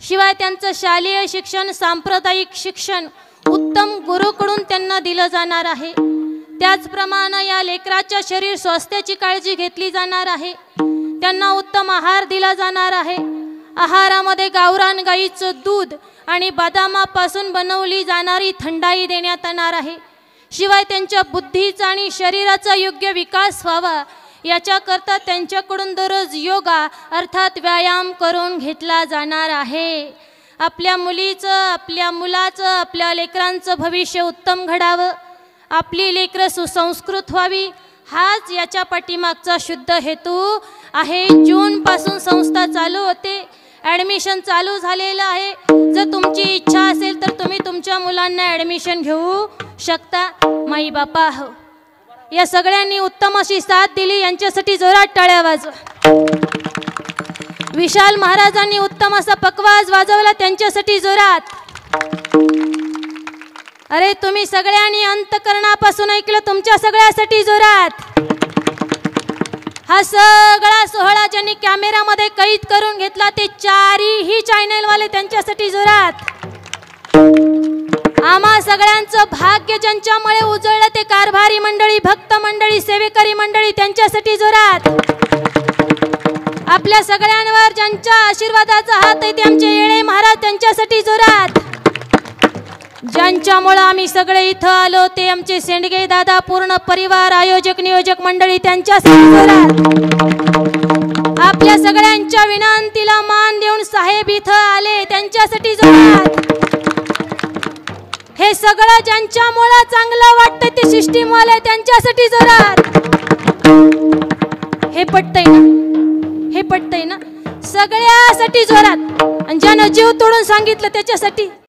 शिवाय त्यांचं शालेय शिक्षण सांप्रदायिक शिक्षण उत्तम गुरुकडून त्यांना दिलं जाणार आहे। त्याचप्रमाणे या लेकराच्या शरीर स्वास्थ्याची काळजी घेतली जाणार आहे। त्यांना उत्तम आहार दिला जाणार आहे। आहारामध्ये गावरान गाईचं दूध आणि बदामापासून बनवली जाणारी थंडाई देण्यात येणार आहे। शिवाय त्यांच्या बुद्धीचा आणि शरीराचा योग्य विकास व्हावा याच्याकरता त्यांच्याकडून दररोज योगा अर्थात व्यायाम करून घेतला जाणार आहे। आपल्या मुलीचं, आपल्या मुलाचं, आपल्या लेकरांचं भविष्य उत्तम घडावं, आपली लेकरं सुसंस्कृत व्हावी, हाच याच्या पाठीमागचा शुद्ध हेतू आहे। जूनपासून संस्था चालू होते, ॲडमिशन चालू झालेलं आहे। जर तुमची इच्छा असेल तर तुम्ही तुमच्या मुलांना ॲडमिशन घेऊ शकता। माई बापा हो, या सगळ्यांनी उत्तम अशी साथ दिली, यांच्यासाठी जोरात टाळ्या वाजवा। विशाल महाराजांनी उत्तम असा पकवाज वाजवला, त्यांच्यासाठी जोरात। अरे तुम्ही सगळ्यांनी अंतकरणापासून ऐकलं, तुमच्या सगळ्यासाठी जोरात। हा सगळा सोहळा ज्यांनी कॅमेरामध्ये कैद करून घेतला ते चारही चॅनलवाले, त्यांच्यासाठी जोरात। आम्हा सगळ्यांचं भाग्य ज्यांच्यामुळे उजळलं ते कारभारी मंडळी, भक्त मंडळी, सेवेकरी मंडळी, त्यांच्यासाठी जोरात। आपल्या सगळ्यांवर ज्यांच्या आशीर्वादाचा हात आहे ते आमचे येळे महाराज, त्यांच्यासाठी जोरात। ज्यांच्यामुळे आम्ही सगळे इथं आलो ते आमचे सेंडगे दादा, पूर्ण परिवार, आयोजक नियोजक मंडळी, त्यांच्यासाठी जोरात। आपल्या सगळ्यांच्या विनंतीला मान देऊन साहेब इथं आले, त्यांच्यासाठी जोरात। हे सगळं ज्यांच्यामुळे चांगलं वाटतं ते सिस्टीम वाले, त्यांच्यासाठी जोरात। हे पटतंय ना, हे पटतंय ना, सगळ्यासाठी जोरात। आणि ज्यानं जीव तोडून सांगितलं त्याच्यासाठी